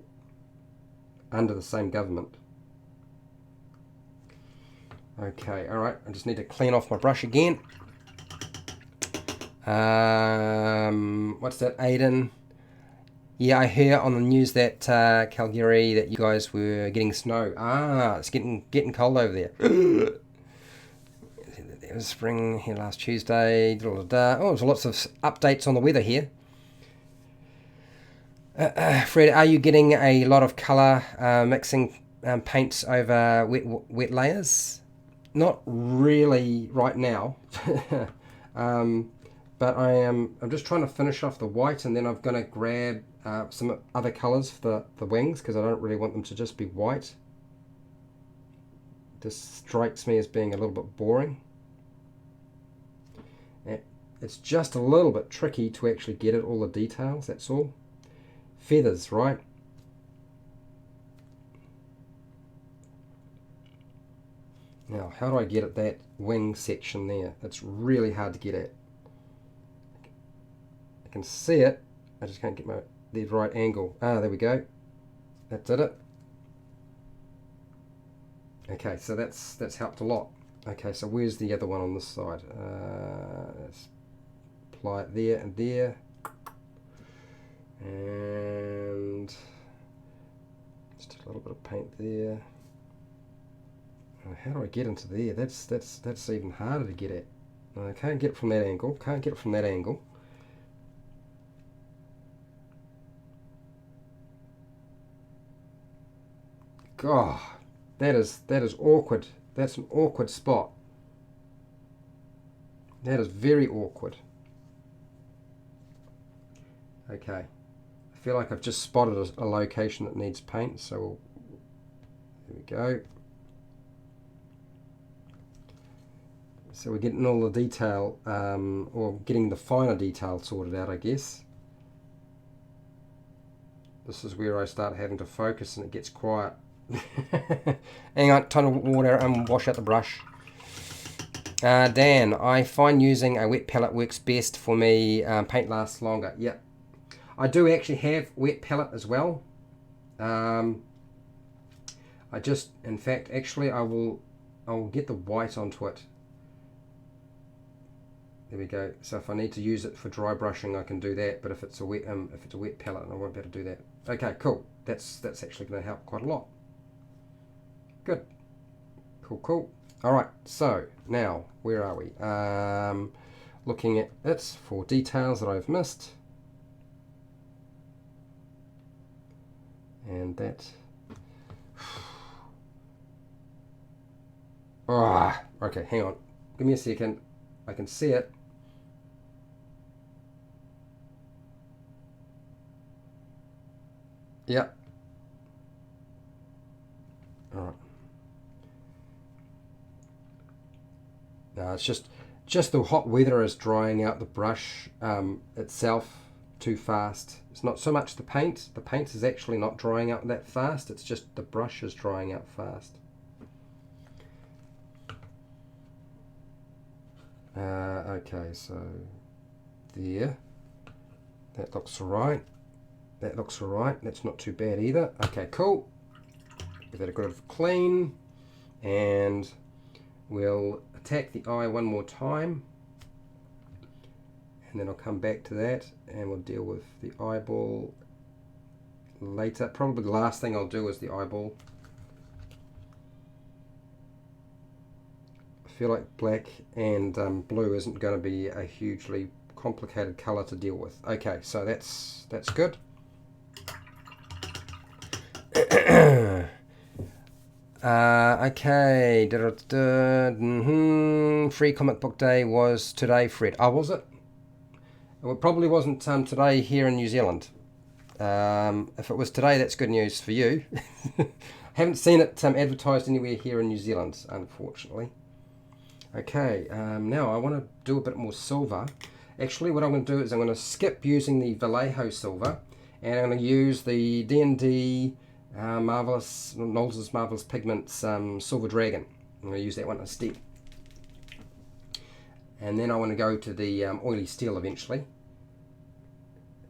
under the same government. Okay, all right. I just need to clean off my brush again. What's that, Aiden? Yeah, I hear on the news that Calgary, that you guys were getting snow. It's getting cold over there. There was spring here last Tuesday. Oh, there's lots of updates on the weather here. Fred, are you getting a lot of colour mixing paints over wet layers? Not really right now. But I'm just trying to finish off the white, and then I'm going to grab some other colours for the wings, because I don't really want them to just be white. This strikes me as being a little bit boring. It's just a little bit tricky to actually get at all the details, that's all. Feathers, right? Now, how do I get at that wing section there? That's really hard to get at. I can see it, I just can't get the right angle. There we go. That did it. Okay, so that's helped a lot. Okay, so where's the other one on this side? Let's apply it there and there. And just a little bit of paint there. How do I get into there? That's even harder to get at. I can't get it from that angle. Can't get it from that angle. God, that is awkward. That's an awkward spot. That is very awkward. Okay, I feel like I've just spotted a location that needs paint, so there we go. So we're getting all the detail, or getting the finer detail sorted out, I guess. This is where I start having to focus and it gets quiet. Hang on, ton of water and wash out the brush. Dan, I find using a wet palette works best for me. Paint lasts longer. Yep. I do actually have wet palette as well. In fact, actually I will get the white onto it. There we go. So if I need to use it for dry brushing, I can do that. But if it's a wet palette, I won't be able to do that. Okay, cool. That's actually going to help quite a lot. Good. Cool, cool. All right. So now where are we? Looking at it for details that I've missed, and that. Ah, okay. Hang on. Give me a second. I can see it. Yeah. All right. No, it's just the hot weather is drying out the brush itself too fast. It's not so much the paint. The paint is actually not drying out that fast. It's just the brush is drying out fast. Okay, so there. That looks alright. That looks alright. That's not too bad either. Okay, cool. Give that a good clean, and we'll attack the eye one more time, and then I'll come back to that and we'll deal with the eyeball later. Probably the last thing I'll do is the eyeball. I feel like black and blue isn't going to be a hugely complicated color to deal with. Okay, so that's good. Okay. Free comic book day was today, Fred. Oh, was it? It probably wasn't today here in New Zealand. If it was today, that's good news for you. Haven't seen it advertised anywhere here in New Zealand, unfortunately. Okay, now I want to do a bit more silver. Actually, what I'm going to do is I'm going to skip using the Vallejo silver, and I'm going to use the D&D Nolzur's Marvelous Pigments Silver Dragon. I'm going to use that one instead. And then I want to go to the Oily Steel eventually.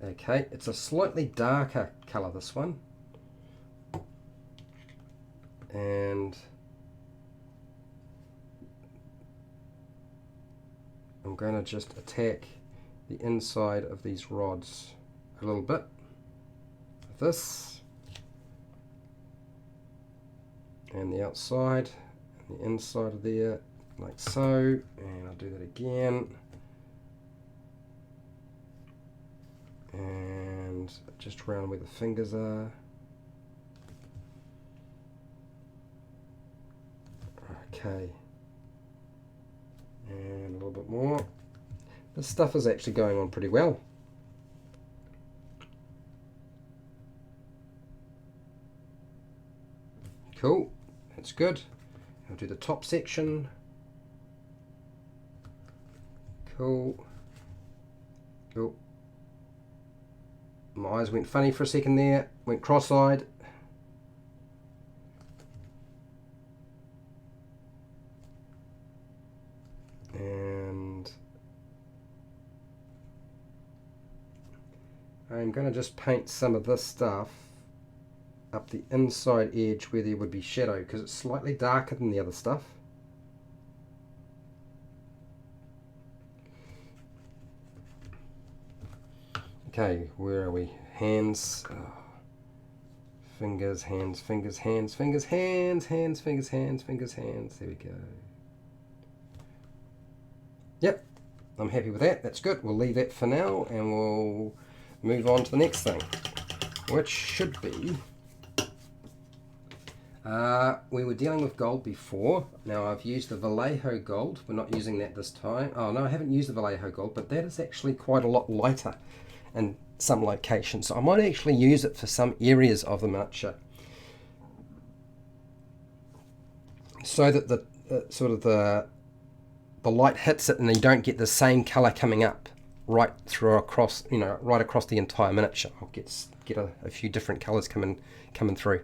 Okay, it's a slightly darker colour, this one. And I'm going to just attack the inside of these rods a little bit with this, and the outside and the inside of there, like so, and I'll do that again, and just around where the fingers are. Okay, and a little bit more. This stuff is actually going on pretty well. Cool, that's good. I'll do the top section. Cool. Cool. My eyes went funny for a second there, went cross-eyed. And I'm going to just paint some of this stuff up the inside edge where there would be shadow, because it's slightly darker than the other stuff. Okay, where are we? Hands, fingers, hands, fingers, hands, fingers, hands, hands, fingers, hands, fingers, hands. There we go. Yep, I'm happy with that. That's good. We'll leave that for now, and we'll move on to the next thing, which should be... we were dealing with gold before. Now I've used the Vallejo gold. We're not using that this time. Oh no, I haven't used the Vallejo gold, but that is actually quite a lot lighter in some locations. So I might actually use it for some areas of the miniature, so that the sort of the light hits it and you don't get the same color coming up right through across, you know, right across the entire miniature. I'll get a few different colors coming through.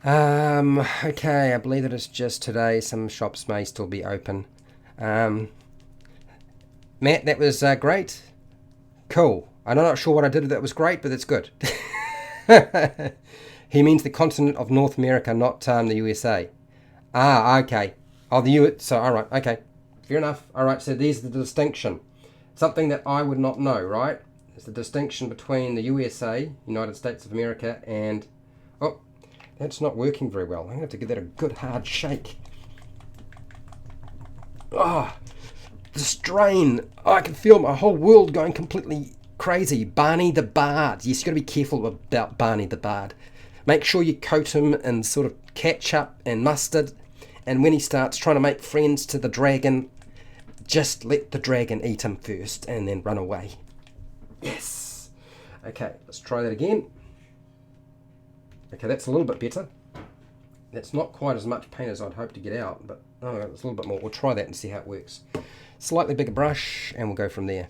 Okay, I believe that it's just today. Some shops may still be open. Matt, that was great. Cool. I'm not sure what I did that was great, but that's good. He means the continent of North America, not the USA. Ah, okay. Oh, the U. So, all right, okay. fair enough. All right, so there's the distinction. Something that I would not know, right? It's the distinction between the USA, United States of America, and... Oh, that's not working very well. I'm going to have to give that a good hard shake. Ah, the strain. Oh, I can feel my whole world going completely crazy. Barney the Bard. Yes, you've got to be careful about Barney the Bard. Make sure you coat him in sort of ketchup and mustard. And when he starts trying to make friends to the dragon, just let the dragon eat him first and then run away. Yes. Okay, let's try that again. Okay, that's a little bit better. That's not quite as much paint as I'd hoped to get out, but oh, it's a little bit more. We'll try that and see how it works. Slightly bigger brush, and we'll go from there.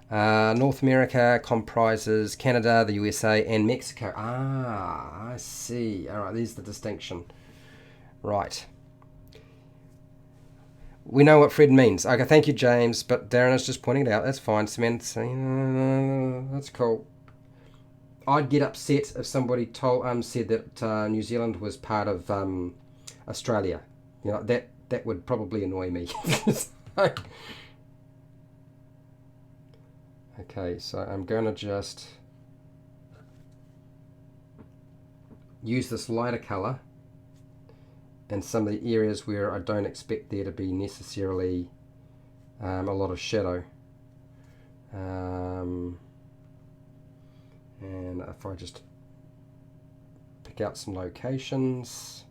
North America comprises Canada, the USA, and Mexico. Ah, I see. All right, there's the distinction. Right. We know what Fred means. Okay, thank you, James, but Darren is just pointing it out. That's fine. Samantha, that's cool. I'd get upset if somebody said that New Zealand was part of Australia. You know, that would probably annoy me. Okay, so I'm going to just use this lighter colour in some of the areas where I don't expect there to be necessarily a lot of shadow. And if I just pick out some locations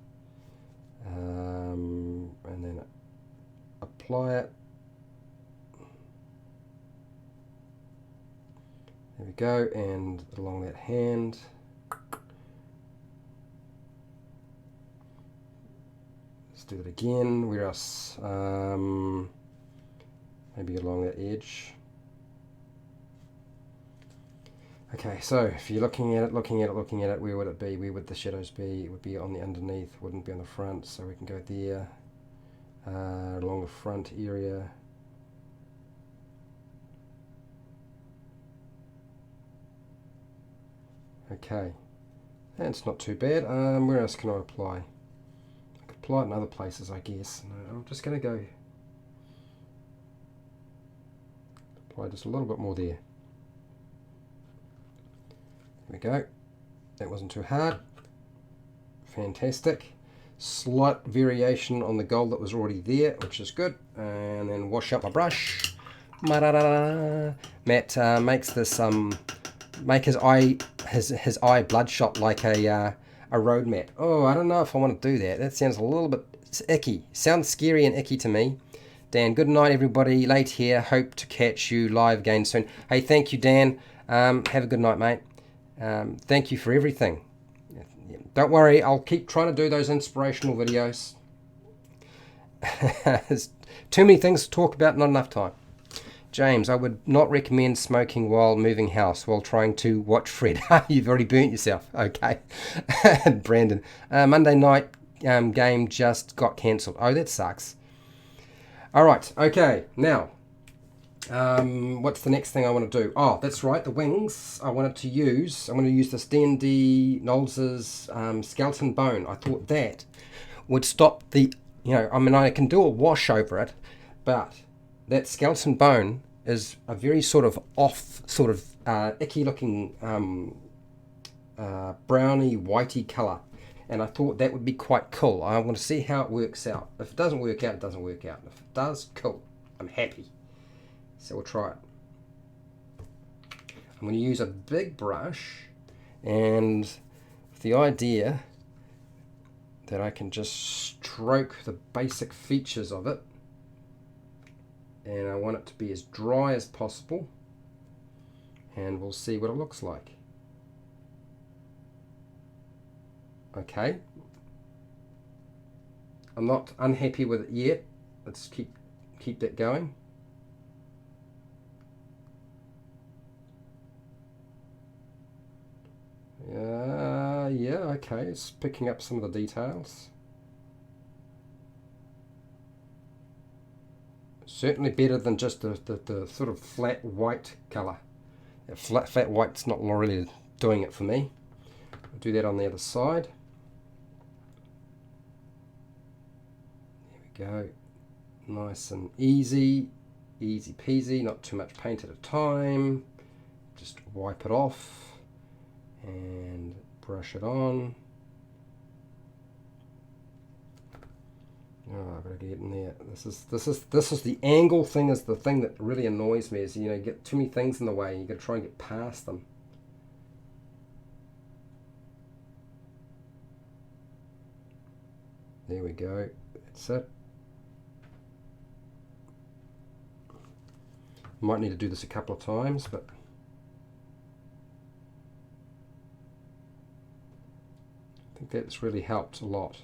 and then apply it. There we go, and along that hand. Let's do it again. Where else? Maybe along that edge. Okay, so if you're looking at it, where would it be? Where would the shadows be? It would be on the underneath, wouldn't be on the front, so we can go there, along the front area. Okay, that's not too bad. Where else can I apply? I could apply it in other places, I guess. No, I'm just going to go apply just a little bit more there. There we go. That wasn't too hard. Fantastic. Slight variation on the gold that was already there, which is good. And then wash up my brush. Matt makes this make his eye bloodshot like a road map. Oh, I don't know if I want to do that. That sounds a little bit icky. Sounds scary and icky to me. Dan, good night everybody. Late here. Hope to catch you live again soon. Hey, thank you, Dan. Have a good night, mate. Thank you for everything. Don't worry, I'll keep trying to do those inspirational videos. There's too many things to talk about, not enough time. James, I would not recommend smoking while moving house, while trying to watch Fred. You've already burnt yourself. Okay. Brandon, Monday night game just got cancelled. Oh, that sucks. All right, okay, now, what's the next thing I want to do? Oh, that's right, the wings. I'm going to use this D&D Nolzur's skeleton bone. I thought that would stop the, I mean, I can do a wash over it, but that skeleton bone is a very sort of off, sort of icky looking browny, whitey colour. And I thought that would be quite cool. I want to see how it works out. If it doesn't work out, it doesn't work out. If it does, cool. I'm happy. So we'll try it. I'm going to use a big brush, and with the idea that I can just stroke the basic features of it. And I want it to be as dry as possible. And we'll see what it looks like. Okay. I'm not unhappy with it yet. Let's keep that going. Yeah, okay, it's picking up some of the details. Certainly better than just the sort of flat white colour. Flat white's not really doing it for me. I'll do that on the other side. There we go. Nice and easy. Easy peasy, not too much paint at a time. Just wipe it off and brush it on. Oh, I've got to get in there. This is the angle thing is the thing that really annoys me, is, you know, you get too many things in the way, you got to try and get past them. There we go. That's it. Might need to do this a couple of times, but I think that's really helped a lot.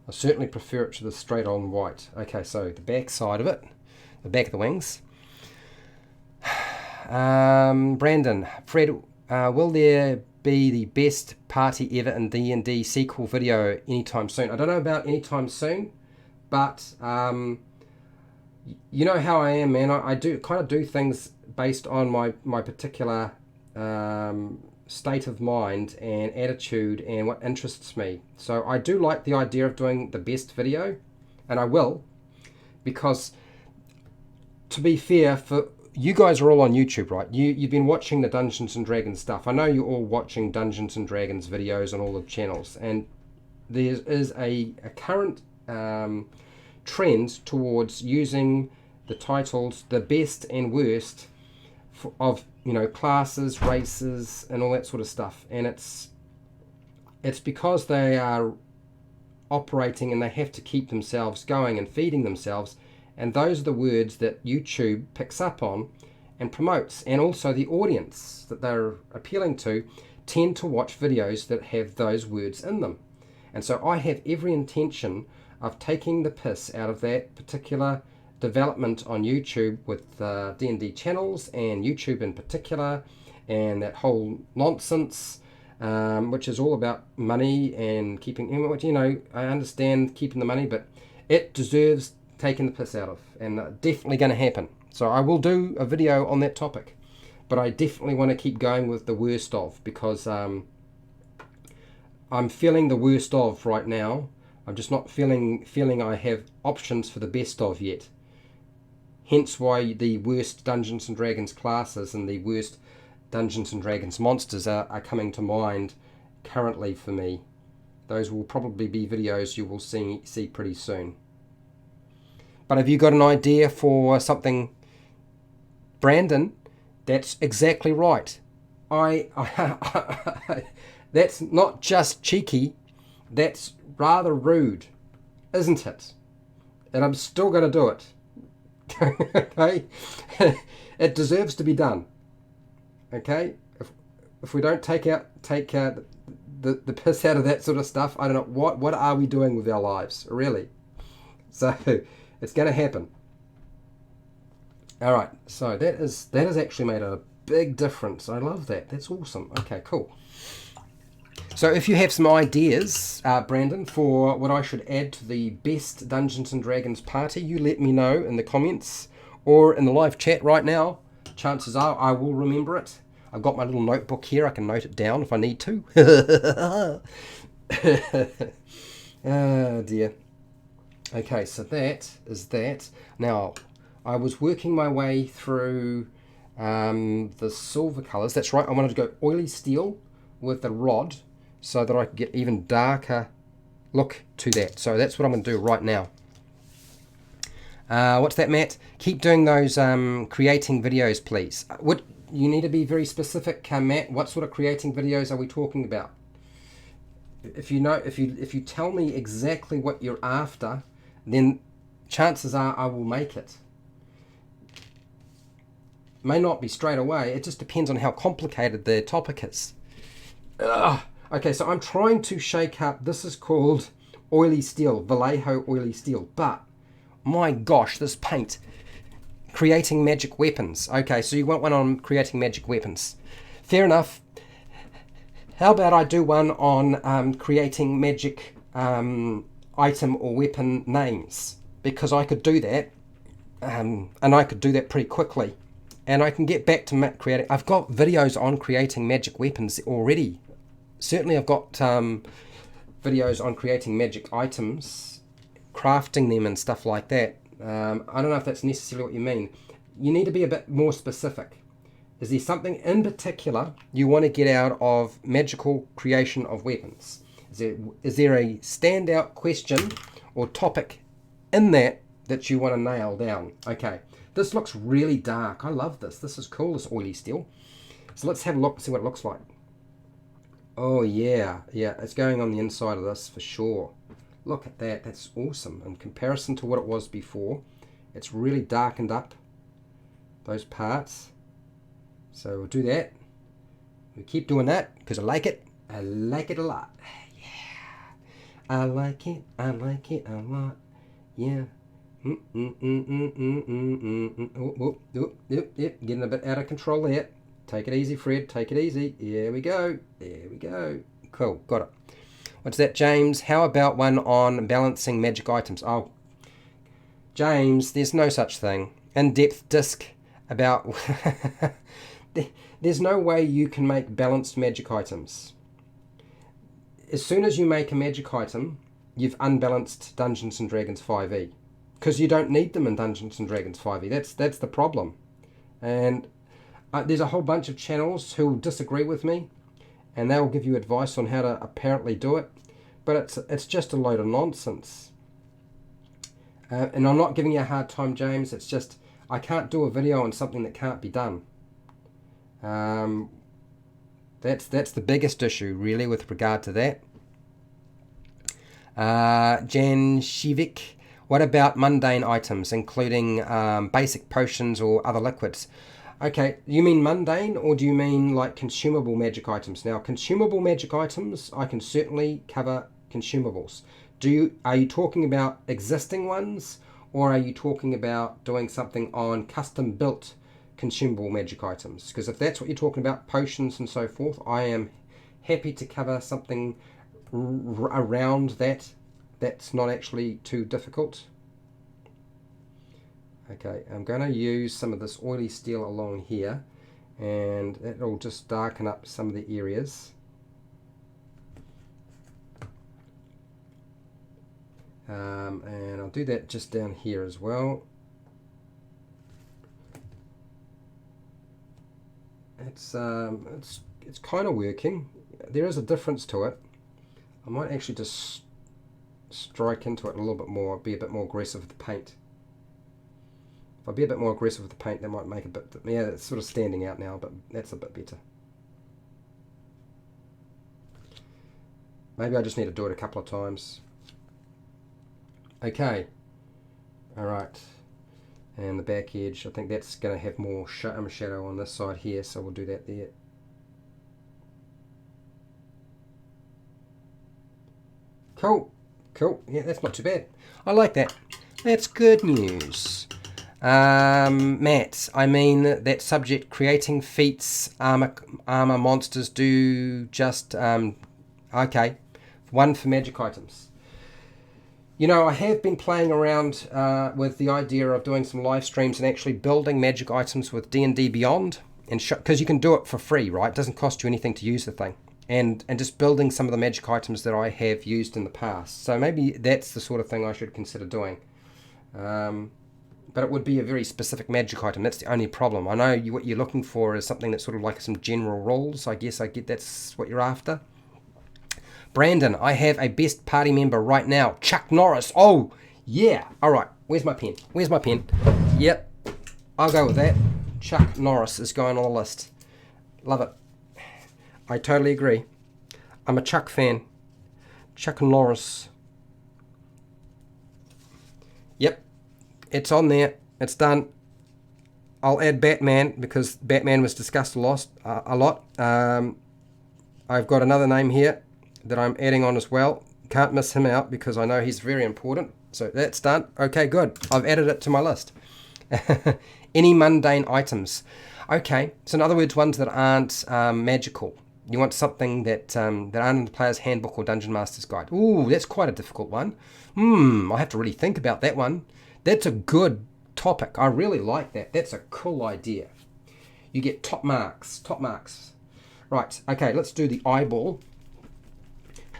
I certainly prefer it to the straight on white. Okay, so the back side of it, the back of the wings. Brandon, Fred, will there be the best party ever in D&D sequel video anytime soon? I don't know about anytime soon, but you know how I am, man. I do kind of do things based on my particular state of mind and attitude and what interests me. So I do like the idea of doing the best video, and I will, because to be fair, for you guys are all on YouTube, right? You've been watching the Dungeons and Dragons stuff. I know you're all watching Dungeons and Dragons videos on all the channels, and there is a current trend towards using the titles the best and worst of, you know, classes, races, and all that sort of stuff. And it's because they are operating and they have to keep themselves going and feeding themselves, and those are the words that YouTube picks up on and promotes, and also the audience that they're appealing to tend to watch videos that have those words in them. And so I have every intention of taking the piss out of that particular development on YouTube with D&D channels and YouTube in particular, and that whole nonsense, which is all about money and keeping, you know, I understand keeping the money, but it deserves taking the piss out of, and definitely going to happen. So I will do a video on that topic, but I definitely want to keep going with the worst of, because I'm feeling the worst of right now. I'm just not feeling I have options for the best of yet. Hence why the worst Dungeons and Dragons classes and the worst Dungeons and Dragons monsters are coming to mind currently for me. Those will probably be videos you will see pretty soon. But have you got an idea for something, Brandon? That's exactly right. That's not just cheeky, that's rather rude, isn't it? And I'm still going to do it. Okay? It deserves to be done. Okay? If we don't take the piss out of that sort of stuff, I don't know, what are we doing with our lives, really? So it's going to happen. All right, so that has actually made a big difference. I love that. That's awesome. Okay, cool. So if you have some ideas, Brandon, for what I should add to the best Dungeons and Dragons party, you let me know in the comments or in the live chat right now. Chances are I will remember it. I've got my little notebook here. I can note it down if I need to. Oh dear. Okay, so that is that. Now, I was working my way through the silver colors. That's right, I wanted to go oily steel with the rod so that I could get even darker look to that. So that's what I'm going to do right now. What's that, Matt? Keep doing those creating videos, please. You need to be very specific, Matt. What sort of creating videos are we talking about? If you tell me exactly what you're after, then chances are I will make it. May not be straight away. It just depends on how complicated the topic is. Okay, so I'm trying to shake up. This is called oily steel, Vallejo oily steel. But my gosh, this paint. Creating magic weapons. Okay, so you want one on creating magic weapons. Fair enough. How about I do one on creating magic item or weapon names? Because I could do that, and I could do that pretty quickly. And I can get back to creating. I've got videos on creating magic weapons already. Certainly I've got videos on creating magic items, crafting them and stuff like that. I don't know if that's necessarily what you mean. You need to be a bit more specific. Is there something in particular you want to get out of magical creation of weapons? Is there a standout question or topic in that you want to nail down? Okay, this looks really dark. I love this. This is cool, this oily steel. So let's have a look and see what it looks like. Oh yeah, it's going on the inside of this for sure. Look at that, that's awesome. In comparison to what it was before, it's really darkened up those parts. So we'll do that. We keep doing that because I like it. I like it a lot. Yeah. I like it a lot. Yeah. Getting a bit out of control there. Take it easy, Fred. Take it easy. There we go. There we go. Cool. Got it. What's that, James? How about one on balancing magic items? Oh, James, there's no such thing. In-depth disc about... There's no way you can make balanced magic items. As soon as you make a magic item, you've unbalanced Dungeons & Dragons 5e. Because you don't need them in Dungeons & Dragons 5e. That's the problem. And there's a whole bunch of channels who will disagree with me, and they'll give you advice on how to apparently do it. But it's just a load of nonsense. And I'm not giving you a hard time, James. It's just I can't do a video on something that can't be done. That's the biggest issue, really, with regard to that. Jan Shivik, what about mundane items, including basic potions or other liquids? Okay, you mean mundane, or do you mean like consumable magic items? Now, consumable magic items, I can certainly cover consumables. Are you talking about existing ones, or are you talking about doing something on custom built consumable magic items? Because if that's what you're talking about, potions and so forth, I am happy to cover something around that. That's not actually too difficult. Okay, I'm going to use some of this oily steel along here, and it'll just darken up some of the areas. And I'll do that just down here as well. It's kind of working. There is a difference to it. I might actually just strike into it a little bit more, be a bit more aggressive with the paint. If I be a bit more aggressive with the paint, that might make a bit, yeah, it's sort of standing out now, but that's a bit better. Maybe I just need to do it a couple of times. Okay, alright, and the back edge, I think that's going to have more shadow on this side here, so we'll do that there. Cool, yeah, that's not too bad. I like that. That's good news. Matt, I mean that subject, creating feats, armor monsters do just, okay, one for magic items. You know, I have been playing around with the idea of doing some live streams and actually building magic items with D&D Beyond, and because you can do it for free, right? It doesn't cost you anything to use the thing, and just building some of the magic items that I have used in the past. So maybe that's the sort of thing I should consider doing. But it would be a very specific magic item. That's the only problem. I know what you're looking for is something that's sort of like some general rules. I guess I get that's what you're after. Brandon, I have a best party member right now, Chuck Norris. Oh, yeah. All right. Where's my pen? Where's my pen? Yep. I'll go with that. Chuck Norris is going on the list. Love it. I totally agree. I'm a Chuck fan. Chuck Norris. Yep. It's on there. It's done. I'll add Batman because Batman was discussed a lot. I've got another name here that I'm adding on as well. Can't miss him out because I know he's very important. So that's done. Okay, good. I've added it to my list. Any mundane items. Okay, so in other words, ones that aren't magical. You want something that aren't in the player's handbook or Dungeon Master's Guide. Ooh, that's quite a difficult one. I have to really think about that one. That's a good topic. I really like that. That's a cool idea. You get top marks. Right, okay, let's do the eyeball.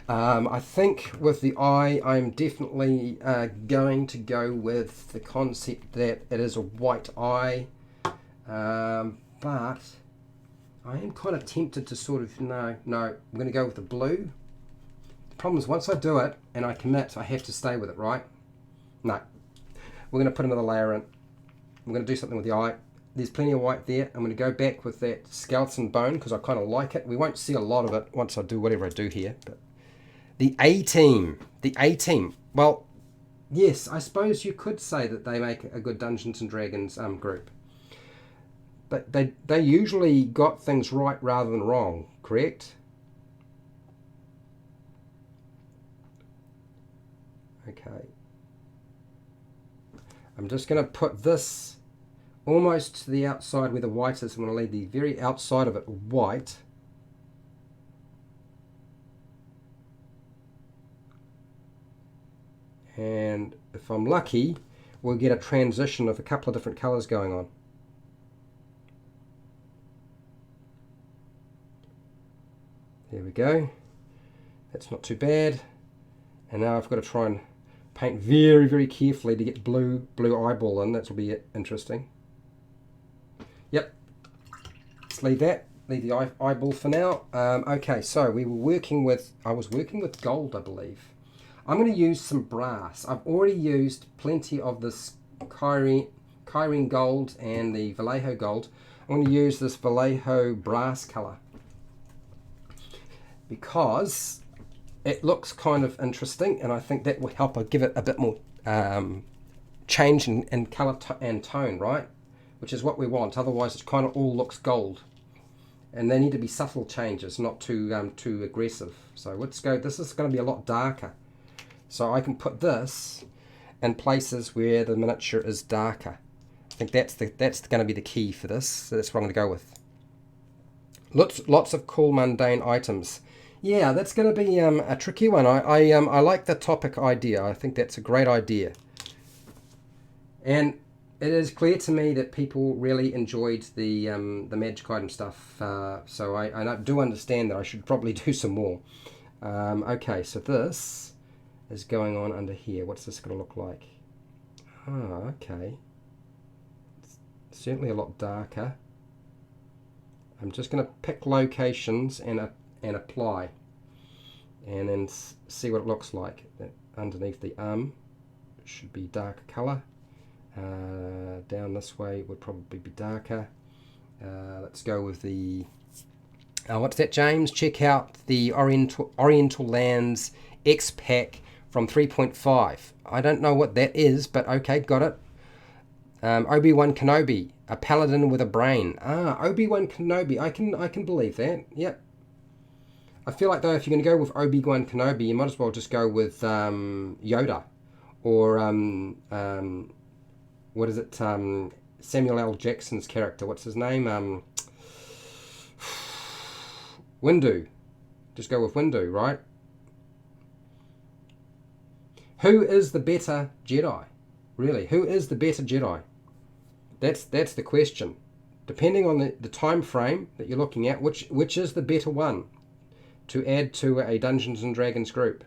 I think with the eye, I'm definitely going to go with the concept that it is a white eye, but I am kind of tempted to sort of, no, I'm going to go with the blue. The problem is once I do it and I commit, I have to stay with it, right? No, we're going to put another layer in. We're going to do something with the eye. There's plenty of white there. I'm going to go back with that skeleton bone because I kind of like it. We won't see a lot of it once I do whatever I do here, but the A-Team. The A-Team. Well, yes, I suppose you could say that they make a good Dungeons and Dragons group. But they usually got things right rather than wrong, correct? Okay. I'm just going to put this almost to the outside where the white is. I'm going to leave the very outside of it white. And if I'm lucky, we'll get a transition of a couple of different colors going on. There we go. That's not too bad. And now I've got to try and paint very, very carefully to get blue eyeball in. That will be interesting. Yep. Let's leave that. Leave the eyeball for now. Okay, so we were working with, I was working with gold, I believe. I'm going to use some brass. I've already used plenty of this ki-rin gold and the Vallejo gold. I'm going to use this Vallejo brass color because it looks kind of interesting, and I think that will help give it a bit more change in color and tone, right? Which is what we want. Otherwise, it kind of all looks gold, and they need to be subtle changes, not too aggressive. So let's go. This is going to be a lot darker. So I can put this in places where the miniature is darker. I think that's going to be the key for this. So that's what I'm going to go with. Lots of cool mundane items. Yeah, that's going to be a tricky one. I like the topic idea. I think that's a great idea. And it is clear to me that people really enjoyed the magic item stuff. So I do understand that I should probably do some more. Okay, so this is going on under here. What's this going to look like? Oh, okay. It's certainly a lot darker. I'm just going to pick locations and apply, and then see what it looks like. Underneath the should be darker color. Down this way would probably be darker. Let's go with the what's that, James? Check out the Oriental Lands X Pack from 3.5. I don't know what that is, but okay, got it. Obi-Wan Kenobi, a paladin with a brain. Obi-Wan Kenobi. I can believe that. Yep. I feel like though, if you're going to go with Obi-Wan Kenobi, you might as well just go with Yoda, or what is it? Samuel L. Jackson's character. What's his name? Windu. Just go with Windu, right? Who is the better Jedi? Really, who is the better Jedi? That's the question. Depending on the time frame that you're looking at, which is the better one to add to a Dungeons and Dragons group?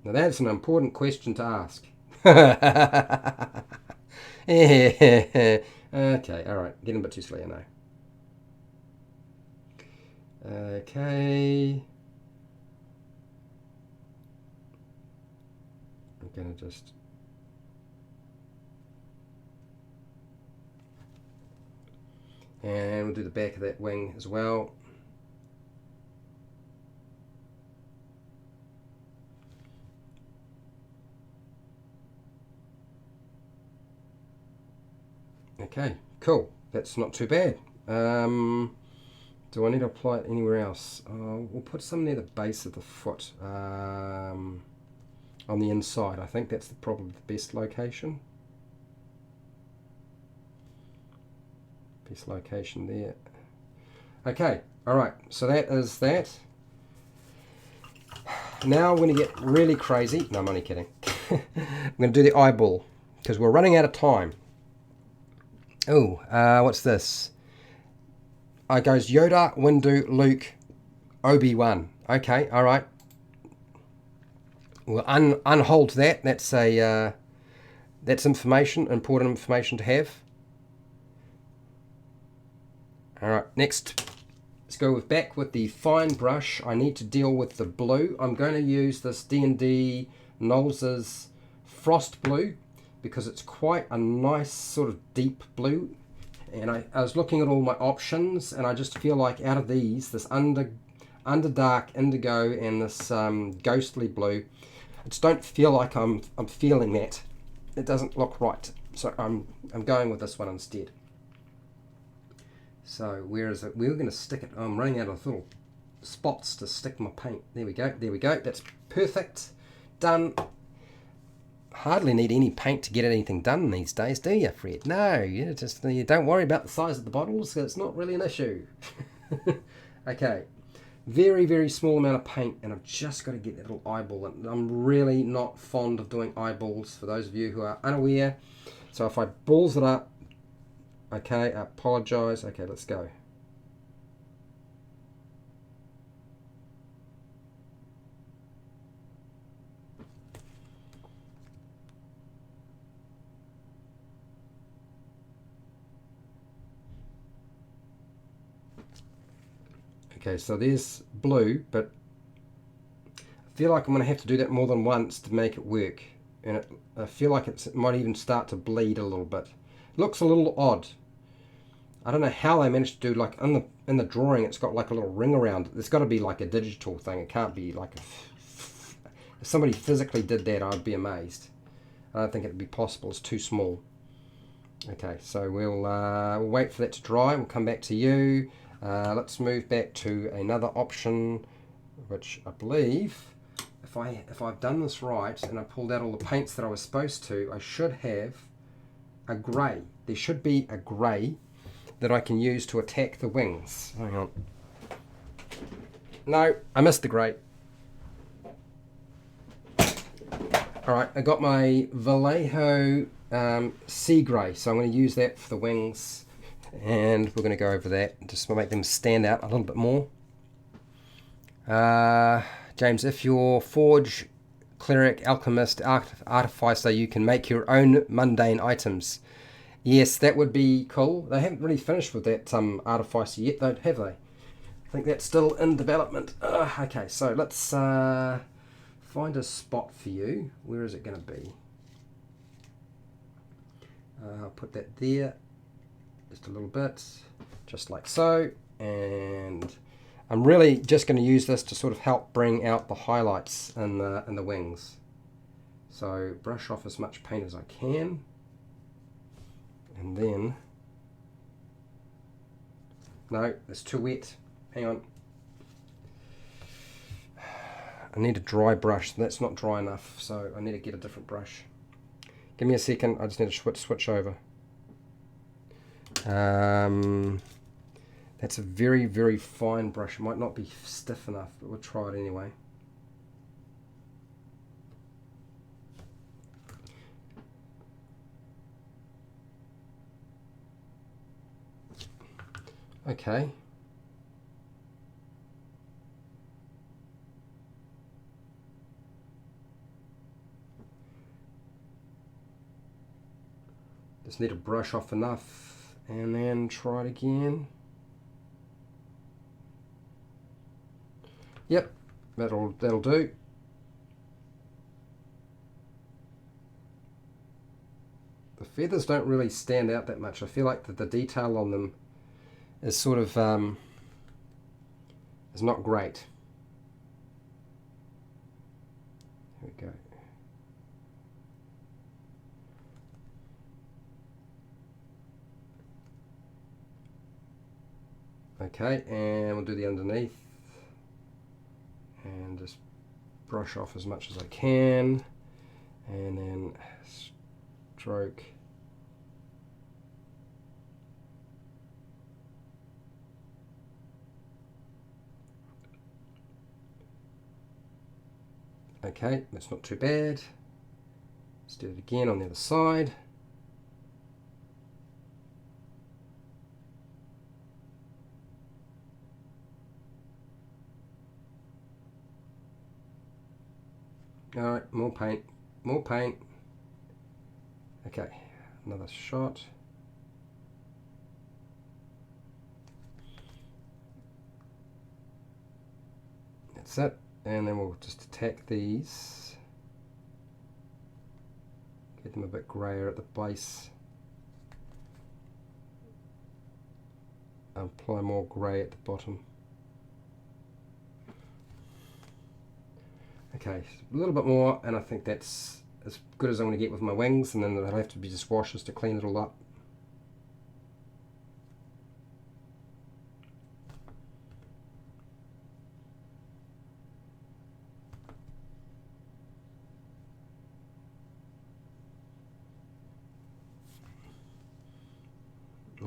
Now that's an important question to ask. Okay, alright, getting a bit too silly, I know. Okay. I'm going to just... And we'll do the back of that wing as well. Okay, cool. That's not too bad. Do I need to apply it anywhere else? We'll put some near the base of the foot. On the inside. I think that's probably the best location. Best location there. Okay, alright, so that is that. Now I'm going to get really crazy. No, I'm only kidding. I'm going to do the eyeball because we're running out of time. Oh, what's this? I goes Yoda, Windu, Luke, Obi-Wan. Okay, all right. We'll unhold that. That's a that's information, important information to have. All right, next, let's go back with the fine brush. I need to deal with the blue. I'm going to use this D&D Nolzur's Frost Blue because it's quite a nice sort of deep blue. And I was looking at all my options, and I just feel like out of these, this Underdark Indigo and this Ghostly Blue, I just don't feel like I'm feeling that. It doesn't look right. So I'm going with this one instead. So where is it? We're going to stick it. I'm running out of little spots to stick my paint. There we go. There we go. That's perfect. Done. Hardly need any paint to get anything done these days, do you, Fred? No, you don't worry about the size of the bottles. It's not really an issue. Okay. Very, very small amount of paint, and I've just got to get that little eyeball. And I'm really not fond of doing eyeballs, for those of you who are unaware. So if I balls it up, okay, I apologise. Okay, let's go. Okay, so there's blue, but I feel like I'm going to have to do that more than once to make it work. And I feel like it might even start to bleed a little bit. Looks a little odd. I don't know how they managed to do, like in the drawing, it's got like a little ring around it. It's got to be like a digital thing. It can't be like if somebody physically did that, I'd be amazed. I don't think it'd be possible. It's too small. Okay, so we'll wait for that to dry. We'll come back to you. Let's move back to another option, which I believe, if I've done this right and I pulled out all the paints that I was supposed to, I should have a grey. There should be a grey that I can use to attack the wings. Hang on. No, I missed the grey. Alright, I got my Vallejo sea grey, so I'm going to use that for the wings. And we're going to go over that just to make them stand out a little bit more. James, if you're forge, cleric, alchemist, artificer, you can make your own mundane items. Yes, that would be cool. They haven't really finished with that artificer yet, though, have they? I think that's still in development. Okay, so let's find a spot for you. Where is it going to be? I'll put that there. Just a little bit, just like so, and I'm really just going to use this to sort of help bring out the highlights in the wings. So brush off as much paint as I can, and then no, it's too wet. Hang on, I need a dry brush. That's not dry enough, so I need to get a different brush. Give me a second. I just need to switch over. That's a very, very fine brush. It might not be stiff enough, but we'll try it anyway. Okay. Just need to brush off enough. And then try it again. Yep, that'll do. The feathers don't really stand out that much. I feel like the detail on them is sort of is not great. Here we go. Okay, and we'll do the underneath and just brush off as much as I can, and then stroke. Okay, that's not too bad. Let's do it again on the other side. Alright, more paint. More paint. Okay, another shot. That's it. And then we'll just attack these. Get them a bit grayer at the base. Apply more grey at the bottom. Okay, a little bit more, and I think that's as good as I'm going to get with my wings, and then they'll have to be just washes to clean it all up.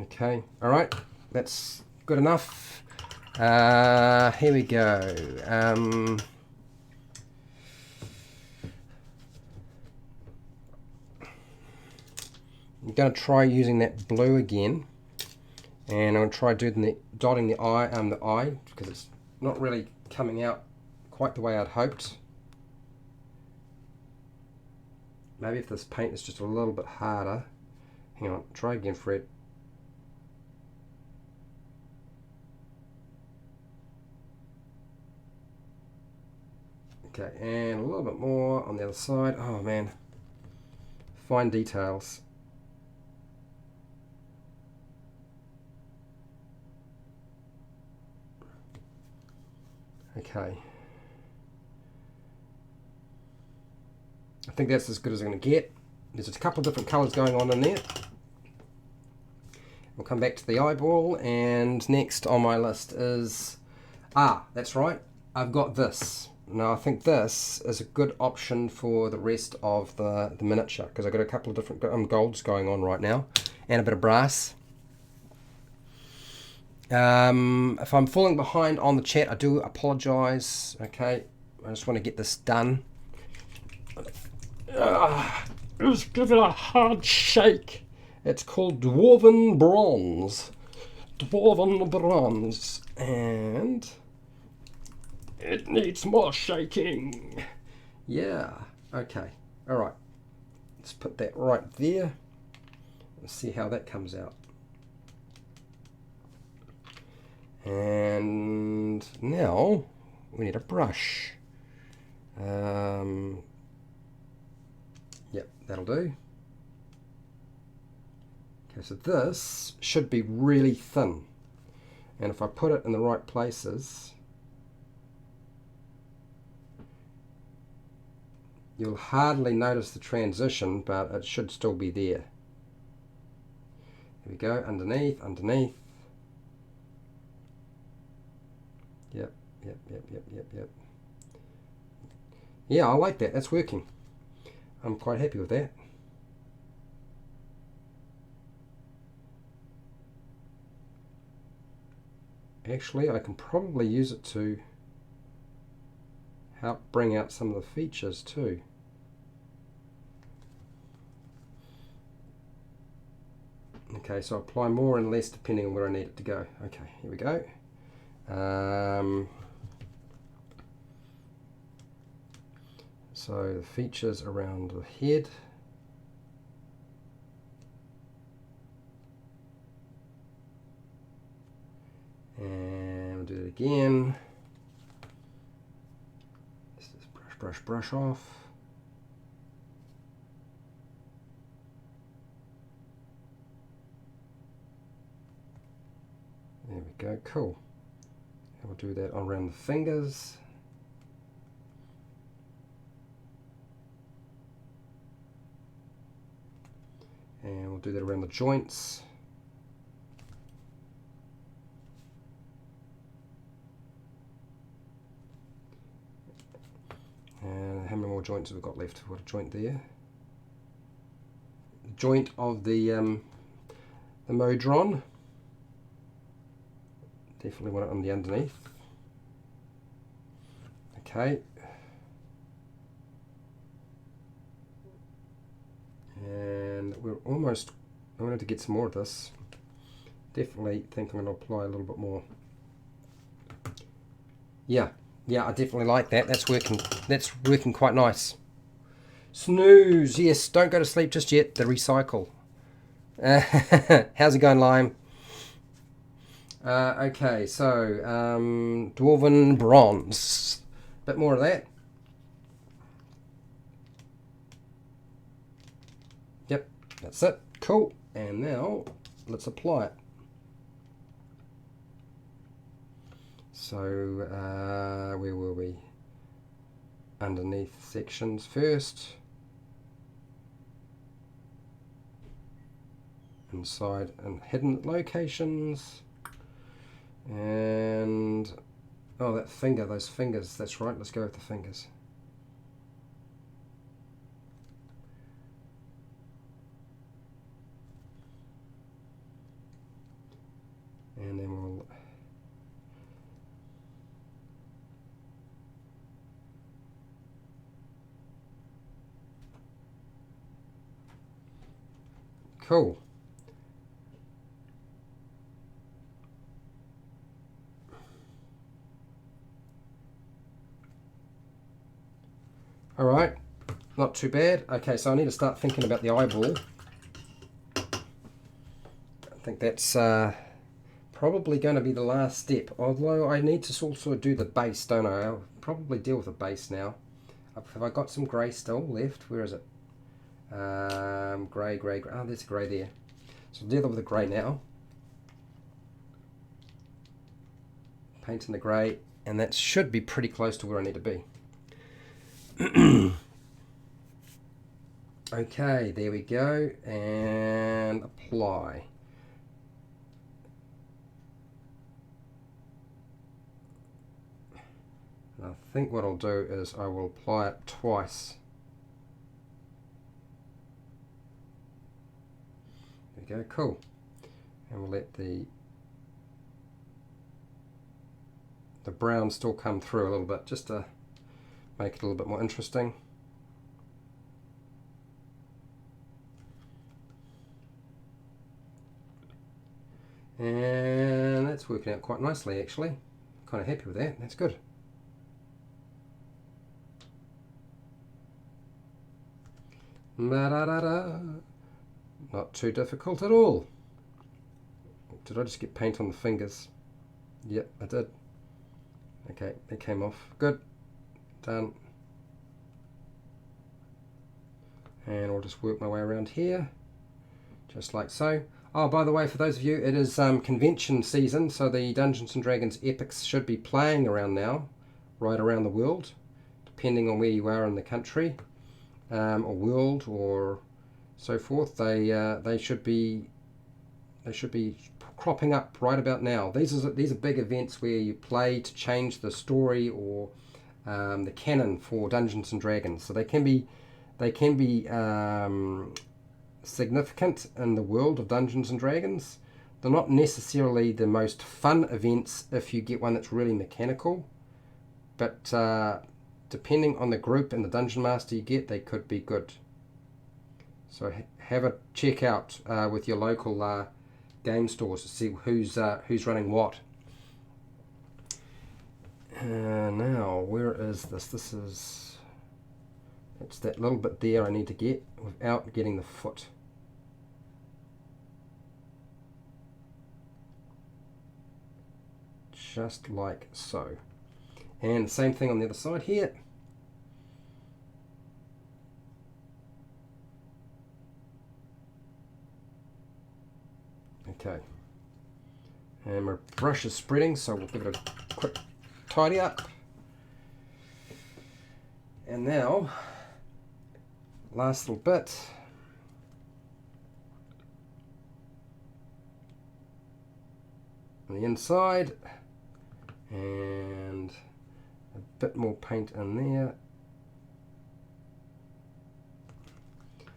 Okay, alright, that's good enough. Here we go. I'm going to try using that blue again, and I'm going to try dotting the eye, because it's not really coming out quite the way I'd hoped. Maybe if this paint is just a little bit harder. Hang on, try again, Fred. Okay, and a little bit more on the other side. Oh man, fine details. Okay, I think that's as good as I'm going to get. There's a couple of different colours going on in there. We'll come back to the eyeball, and next on my list is, that's right, I've got this. Now I think this is a good option for the rest of the miniature, because I've got a couple of different golds going on right now, and a bit of brass. If I'm falling behind on the chat, I do apologise. Okay, I just want to get this done. Just give it a hard shake. It's called Dwarven Bronze. Dwarven Bronze. And it needs more shaking. Yeah. Okay. Alright. Let's put that right there. Let's see how that comes out. And now we need a brush. Yep, that'll do. Okay, so this should be really thin. And if I put it in the right places, you'll hardly notice the transition, but it should still be there. There we go, underneath, underneath. Yep. Yeah, I like that. That's working. I'm quite happy with that. Actually, I can probably use it to help bring out some of the features too. Okay, so apply more and less depending on where I need it to go. Okay, here we go. So the features around the head. And we'll do it again. Just brush off. There we go, cool. And we'll do that around the fingers. And we'll do that around the joints. And how many more joints have we got left? We've got a joint there. The joint of the Monodrone. Definitely want it on the underneath. Okay. And we're almost, I wanted to get some more of this. Definitely think I'm going to apply a little bit more. Yeah, Yeah, I definitely like that. That's working quite nice. Snooze. Yes, don't go to sleep just yet. The recycle. How's it going, Lime? Okay, so dwarven bronze. Bit more of that. Yep, that's it. Cool. And now let's apply it. So where were we? Underneath sections first. Inside and hidden locations. And oh, that finger, those fingers, that's right, let's go with the fingers. And then we'll cool. All right, not too bad. Okay, so I need to start thinking about the eyeball. I think that's probably going to be the last step, although I need to also do the base, don't I? I'll probably deal with the base now. Have I got some grey still left? Where is it? Grey. Oh, there's grey there. So I'll deal with the grey now. Paint in the grey, and that should be pretty close to where I need to be. Okay, there we go, and apply. And I think what I'll do is I will apply it twice. There we go, cool. And we'll let the brown still come through a little bit, just to make it a little bit more interesting. And that's working out quite nicely, actually. Kind of happy with that. That's good. Da-da-da-da. Not too difficult at all. Did I just get paint on the fingers? Yep, I did. Okay, that came off. Good. Done. And I'll just work my way around here, just like so. Oh, by the way, for those of you, it is convention season, so the Dungeons & Dragons epics should be playing around now, right around the world, depending on where you are in the country, or world, or so forth. They should be cropping up right about now. These are big events where you play to change the story or the canon for Dungeons & Dragons. So they can be significant in the world of Dungeons & Dragons. They're not necessarily the most fun events if you get one that's really mechanical, but depending on the group and the Dungeon Master you get, they could be good. So have a check out with your local game stores to see who's running what. Now, where is this? It's that little bit there I need to get without getting the foot. Just like so. And the same thing on the other side here. Okay. And my brush is spreading, so we'll give it a quick tidy up. And now, last little bit. On the inside. And a bit more paint in there.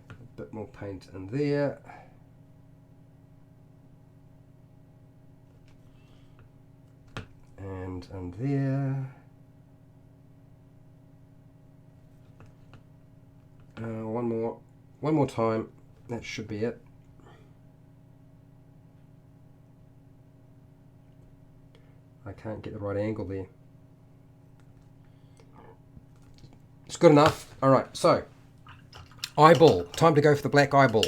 A bit more paint in there. And there. One more time. That should be it. I can't get the right angle there. good enough. All right, so eyeball. Time to go for the black eyeball.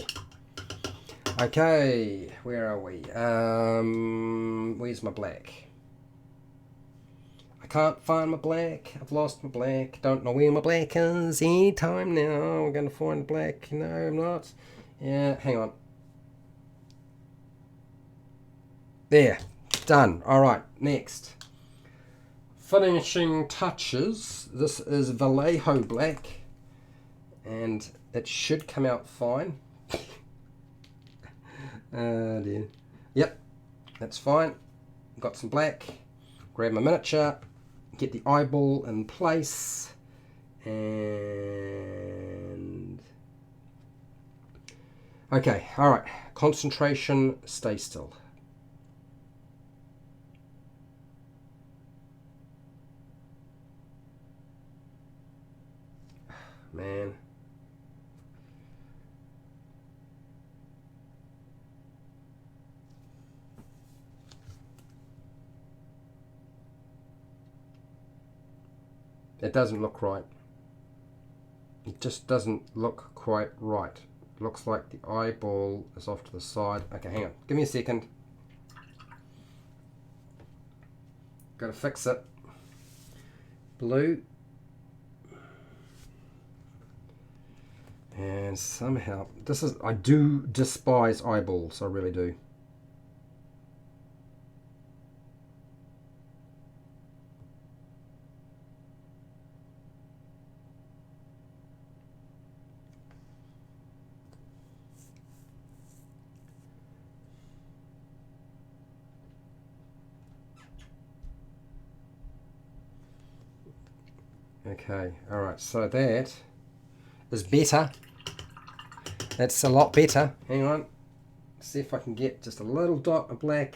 Okay, where are we? Where's my black? I can't find my black. I've lost my black. Don't know where my black is. Anytime now, we're going to find black. No, I'm not. Yeah, hang on. There, done. All right, next. Finishing touches. This is Vallejo black, and it should come out fine. Dear. Yep, that's fine. Got some black. Grab my miniature, get the eyeball in place, and okay, all right. Concentration, stay still. Man. It doesn't look right. It just doesn't look quite right. Looks like the eyeball is off to the side. Okay, hang on. Give me a second. Gotta fix it. Blue. And somehow, I do despise eyeballs, I really do. Okay, alright, so that is better. That's a lot better. Hang on. See if I can get just a little dot of black.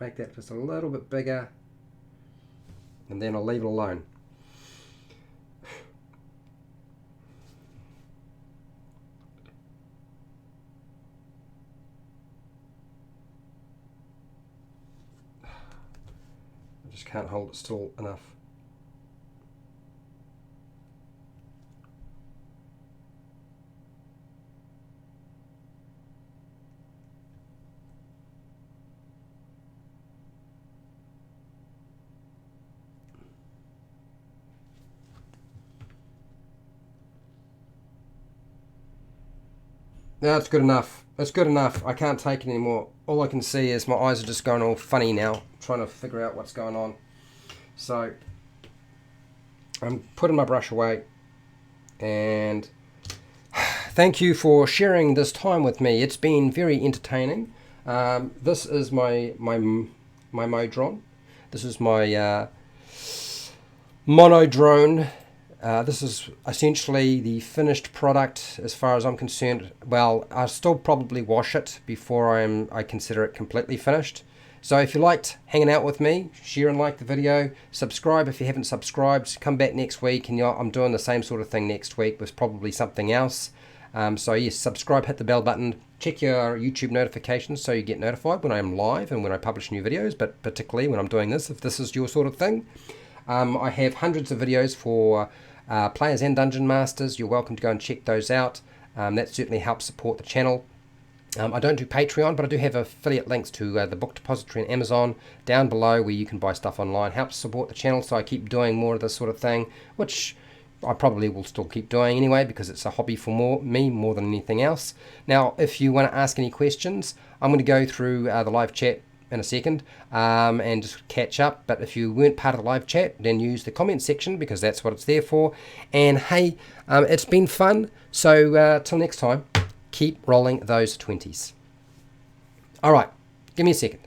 Make that just a little bit bigger. And then I'll leave it alone. I just can't hold it still enough. That's good enough. That's good enough. I can't take it anymore. All I can see is my eyes are just going all funny now, trying to figure out what's going on. So I'm putting my brush away, and thank you for sharing this time with me. It's been very entertaining. This is my Monodrone. This is my Monodrone. This is essentially the finished product as far as I'm concerned. Well, I'll still probably wash it before I consider it completely finished. So if you liked hanging out with me, share and like the video. Subscribe if you haven't subscribed. Come back next week, and I'm doing the same sort of thing next week with probably something else. So yes, subscribe, hit the bell button, check your YouTube notifications so you get notified when I'm live and when I publish new videos, but particularly when I'm doing this, if this is your sort of thing. I have hundreds of videos for players and dungeon masters. You're welcome to go and check those out. That certainly helps support the channel. I don't do Patreon, but I do have affiliate links to the book depository and Amazon down below where you can buy stuff online. Helps support the channel, so I keep doing more of this sort of thing, which I probably will still keep doing anyway because it's a hobby for me more than anything else. Now, if you want to ask any questions, I'm going to go through the live chat in a second and just catch up. But if you weren't part of the live chat, then use the comment section because that's what it's there for. And hey, it's been fun. So till next time, keep rolling those 20s. All right, give me a second.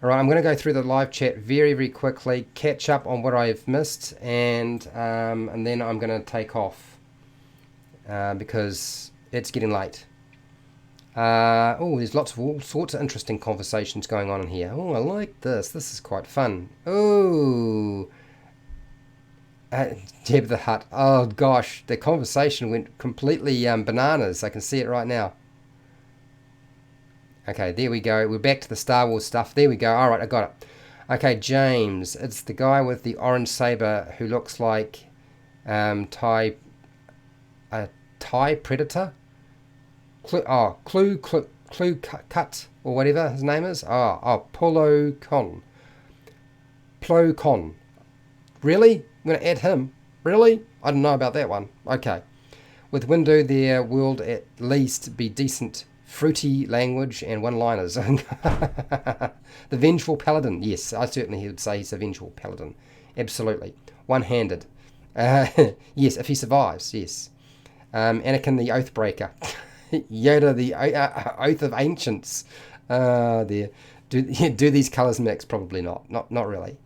All right, I'm going to go through the live chat very, very quickly, catch up on what I've missed, and then I'm going to take off because it's getting late. Oh, there's lots of all sorts of interesting conversations going on in here. Oh, I like this. This is quite fun. Oh, Deb the Hut. Oh gosh, the conversation went completely bananas. I can see it right now. Okay, there we go. We're back to the Star Wars stuff. There we go. All right, I got it. Okay, James. It's the guy with the orange saber who looks like a TIE Predator. Clue Cut, or whatever his name is. Plo Con. Really? I'm going to add him. Really? I don't know about that one. Okay. With Windu, there will at least be decent fruity language and one-liners. The Vengeful Paladin. Yes, I certainly would say he's a Vengeful Paladin. Absolutely. One-handed. Yes, if he survives, yes. Anakin the Oathbreaker. Yoda the Oath of Ancients. There. Do these colours mix? Probably not. Not really.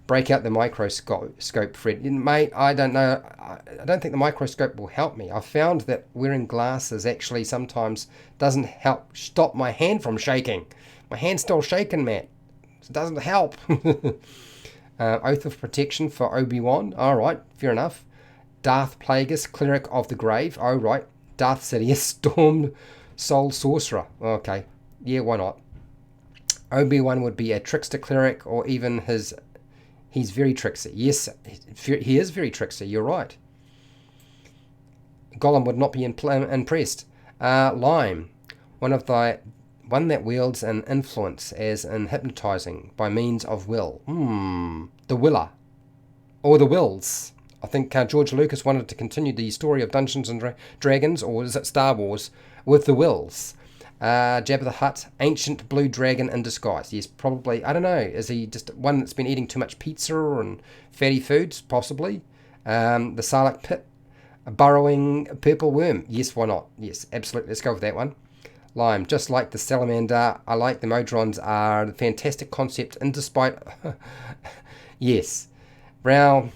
Break out the microscope, Fred. Mate, I don't know. I don't think the microscope will help me. I've found that wearing glasses actually sometimes doesn't help stop my hand from shaking. My hand's still shaking, Matt. It doesn't help. Oath of Protection for Obi-Wan. All right, fair enough. Darth Plagueis, Cleric of the Grave. Oh, right. Darth Sidious, Storm Soul Sorcerer. Okay, yeah, why not? Obi-Wan would be a trickster cleric, or even he's very tricksy. Yes, he is very tricksy, you're right. Gollum would not be impressed. Lime, one that wields an influence as in hypnotizing by means of will. The Willer. Or the Wills. I think George Lucas wanted to continue the story of Dungeons and Dragons, or is it Star Wars, with the Wills. Jabba the Hutt, ancient blue dragon in disguise. Yes, probably. I don't know. Is he just one that's been eating too much pizza and fatty foods? Possibly. The Sarlacc pit, a burrowing purple worm. Yes, why not? Yes, absolutely. Let's go with that one. Lime, just like the salamander, I like the Modrons are a fantastic concept, and despite... yes. Brow,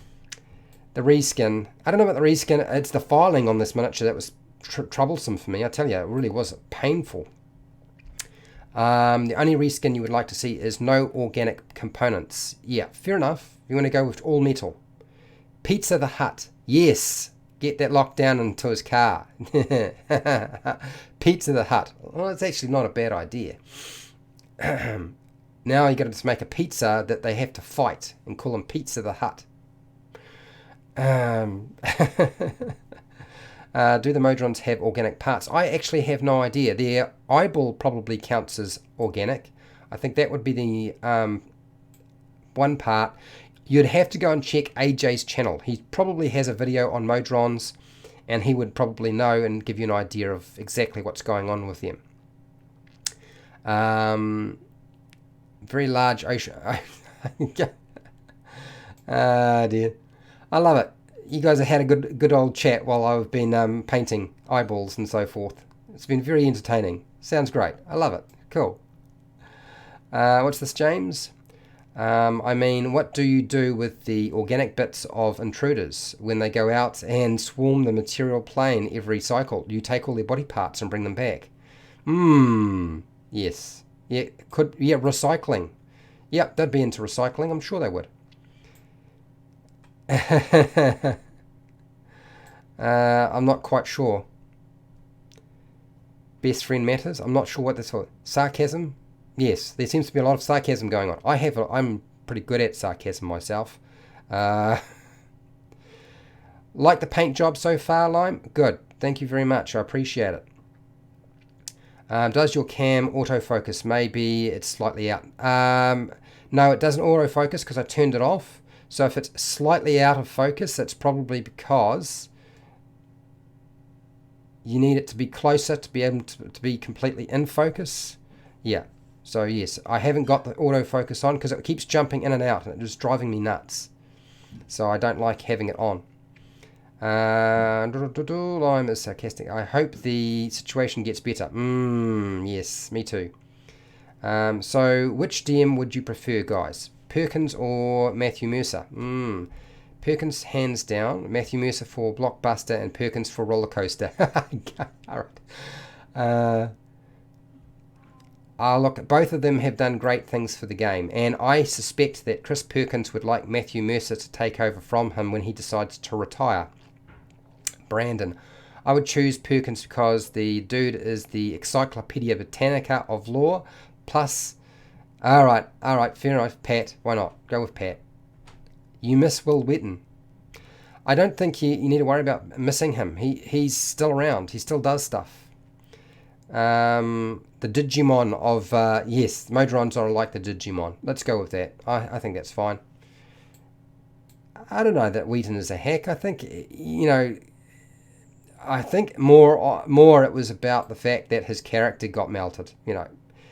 the reskin. I don't know about the reskin. It's the filing on this miniature that was troublesome for me. I tell you, it really was painful. The only reskin you would like to see is no organic components. Yeah, fair enough. You want to go with all metal. Pizza the Hut. Yes. Get that locked down into his car. Pizza the Hut. Well, it's actually not a bad idea. Now you got to just make a pizza that they have to fight and call him Pizza the Hut. Do the Modrons have organic parts? I actually have no idea. Their eyeball probably counts as organic. I think that would be the one part. You'd have to go and check AJ's channel. He probably has a video on Modrons, and he would probably know and give you an idea of exactly what's going on with them. Very large ocean. Dear. I love it. You guys have had a good old chat while I've been painting eyeballs and so forth. It's been very entertaining. Sounds great. I love it. Cool. What's this, James? I mean, what do you do with the organic bits of intruders when they go out and swarm the material plane every cycle? Do you take all their body parts and bring them back? Yes. Yeah, recycling. Yep, they'd be into recycling. I'm sure they would. I'm not quite sure. Best friend matters. I'm not sure what this for. Sarcasm. Yes, there seems to be a lot of sarcasm going on. I'm pretty good at sarcasm myself. Like the paint job so far, Lime? Good. Thank you very much. I appreciate it. Does your cam autofocus? Maybe it's slightly out. No, it doesn't autofocus because I turned it off. So if it's slightly out of focus, it's probably because you need it to be closer to be able to be completely in focus. Yeah. So yes, I haven't got the autofocus on because it keeps jumping in and out and it's driving me nuts. So I don't like having it on. Lime is sarcastic. I hope the situation gets better. Yes, me too. So which DM would you prefer, guys? Perkins or Matthew Mercer? Perkins hands down. Matthew Mercer for Blockbuster and Perkins for Roller Coaster. Alright. Look, both of them have done great things for the game, and I suspect that Chris Perkins would like Matthew Mercer to take over from him when he decides to retire. Brandon, I would choose Perkins because the dude is the Encyclopedia Britannica of lore. Plus, all right, fair enough. Pat, why not? Go with Pat. You miss Will Wheaton. I don't think you need to worry about missing him. He's still around. He still does stuff. The Digimon of yes, Monodrones are like the Digimon. Let's go with that. I think that's fine. I don't know that Wheaton is a hack. I think I think more it was about the fact that his character got melted.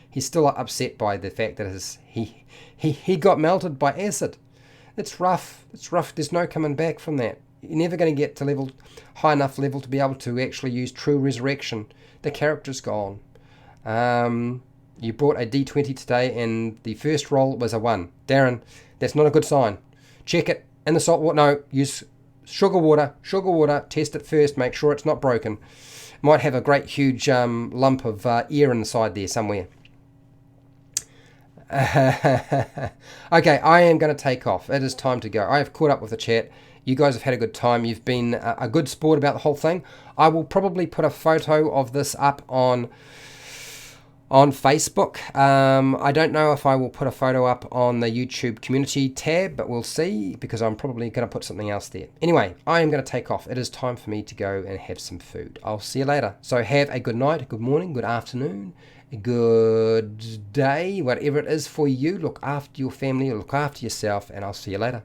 He's still upset by the fact that he got melted by acid. It's rough. It's rough. There's no coming back from that. You're never going to get to high enough level to be able to actually use true resurrection. The character's gone. You brought a D20 today, and the first roll was a 1. Darren, that's not a good sign. Check it in the salt water. No, use sugar water. Test it first. Make sure it's not broken. Might have a great huge lump of air inside there somewhere. Okay, I am going to take off. It is time to go. I have caught up with the chat. You guys have had a good time. You've been a good sport about the whole thing. I will probably put a photo of this up on Facebook. I don't know if I will put a photo up on the YouTube community tab, but we'll see, because I'm probably going to put something else there. Anyway, I am going to take off. It is time for me to go and have some food. I'll see you later. So have a good night, good morning, good afternoon, a good day, whatever it is for you. Look after your family, look after yourself, and I'll see you later.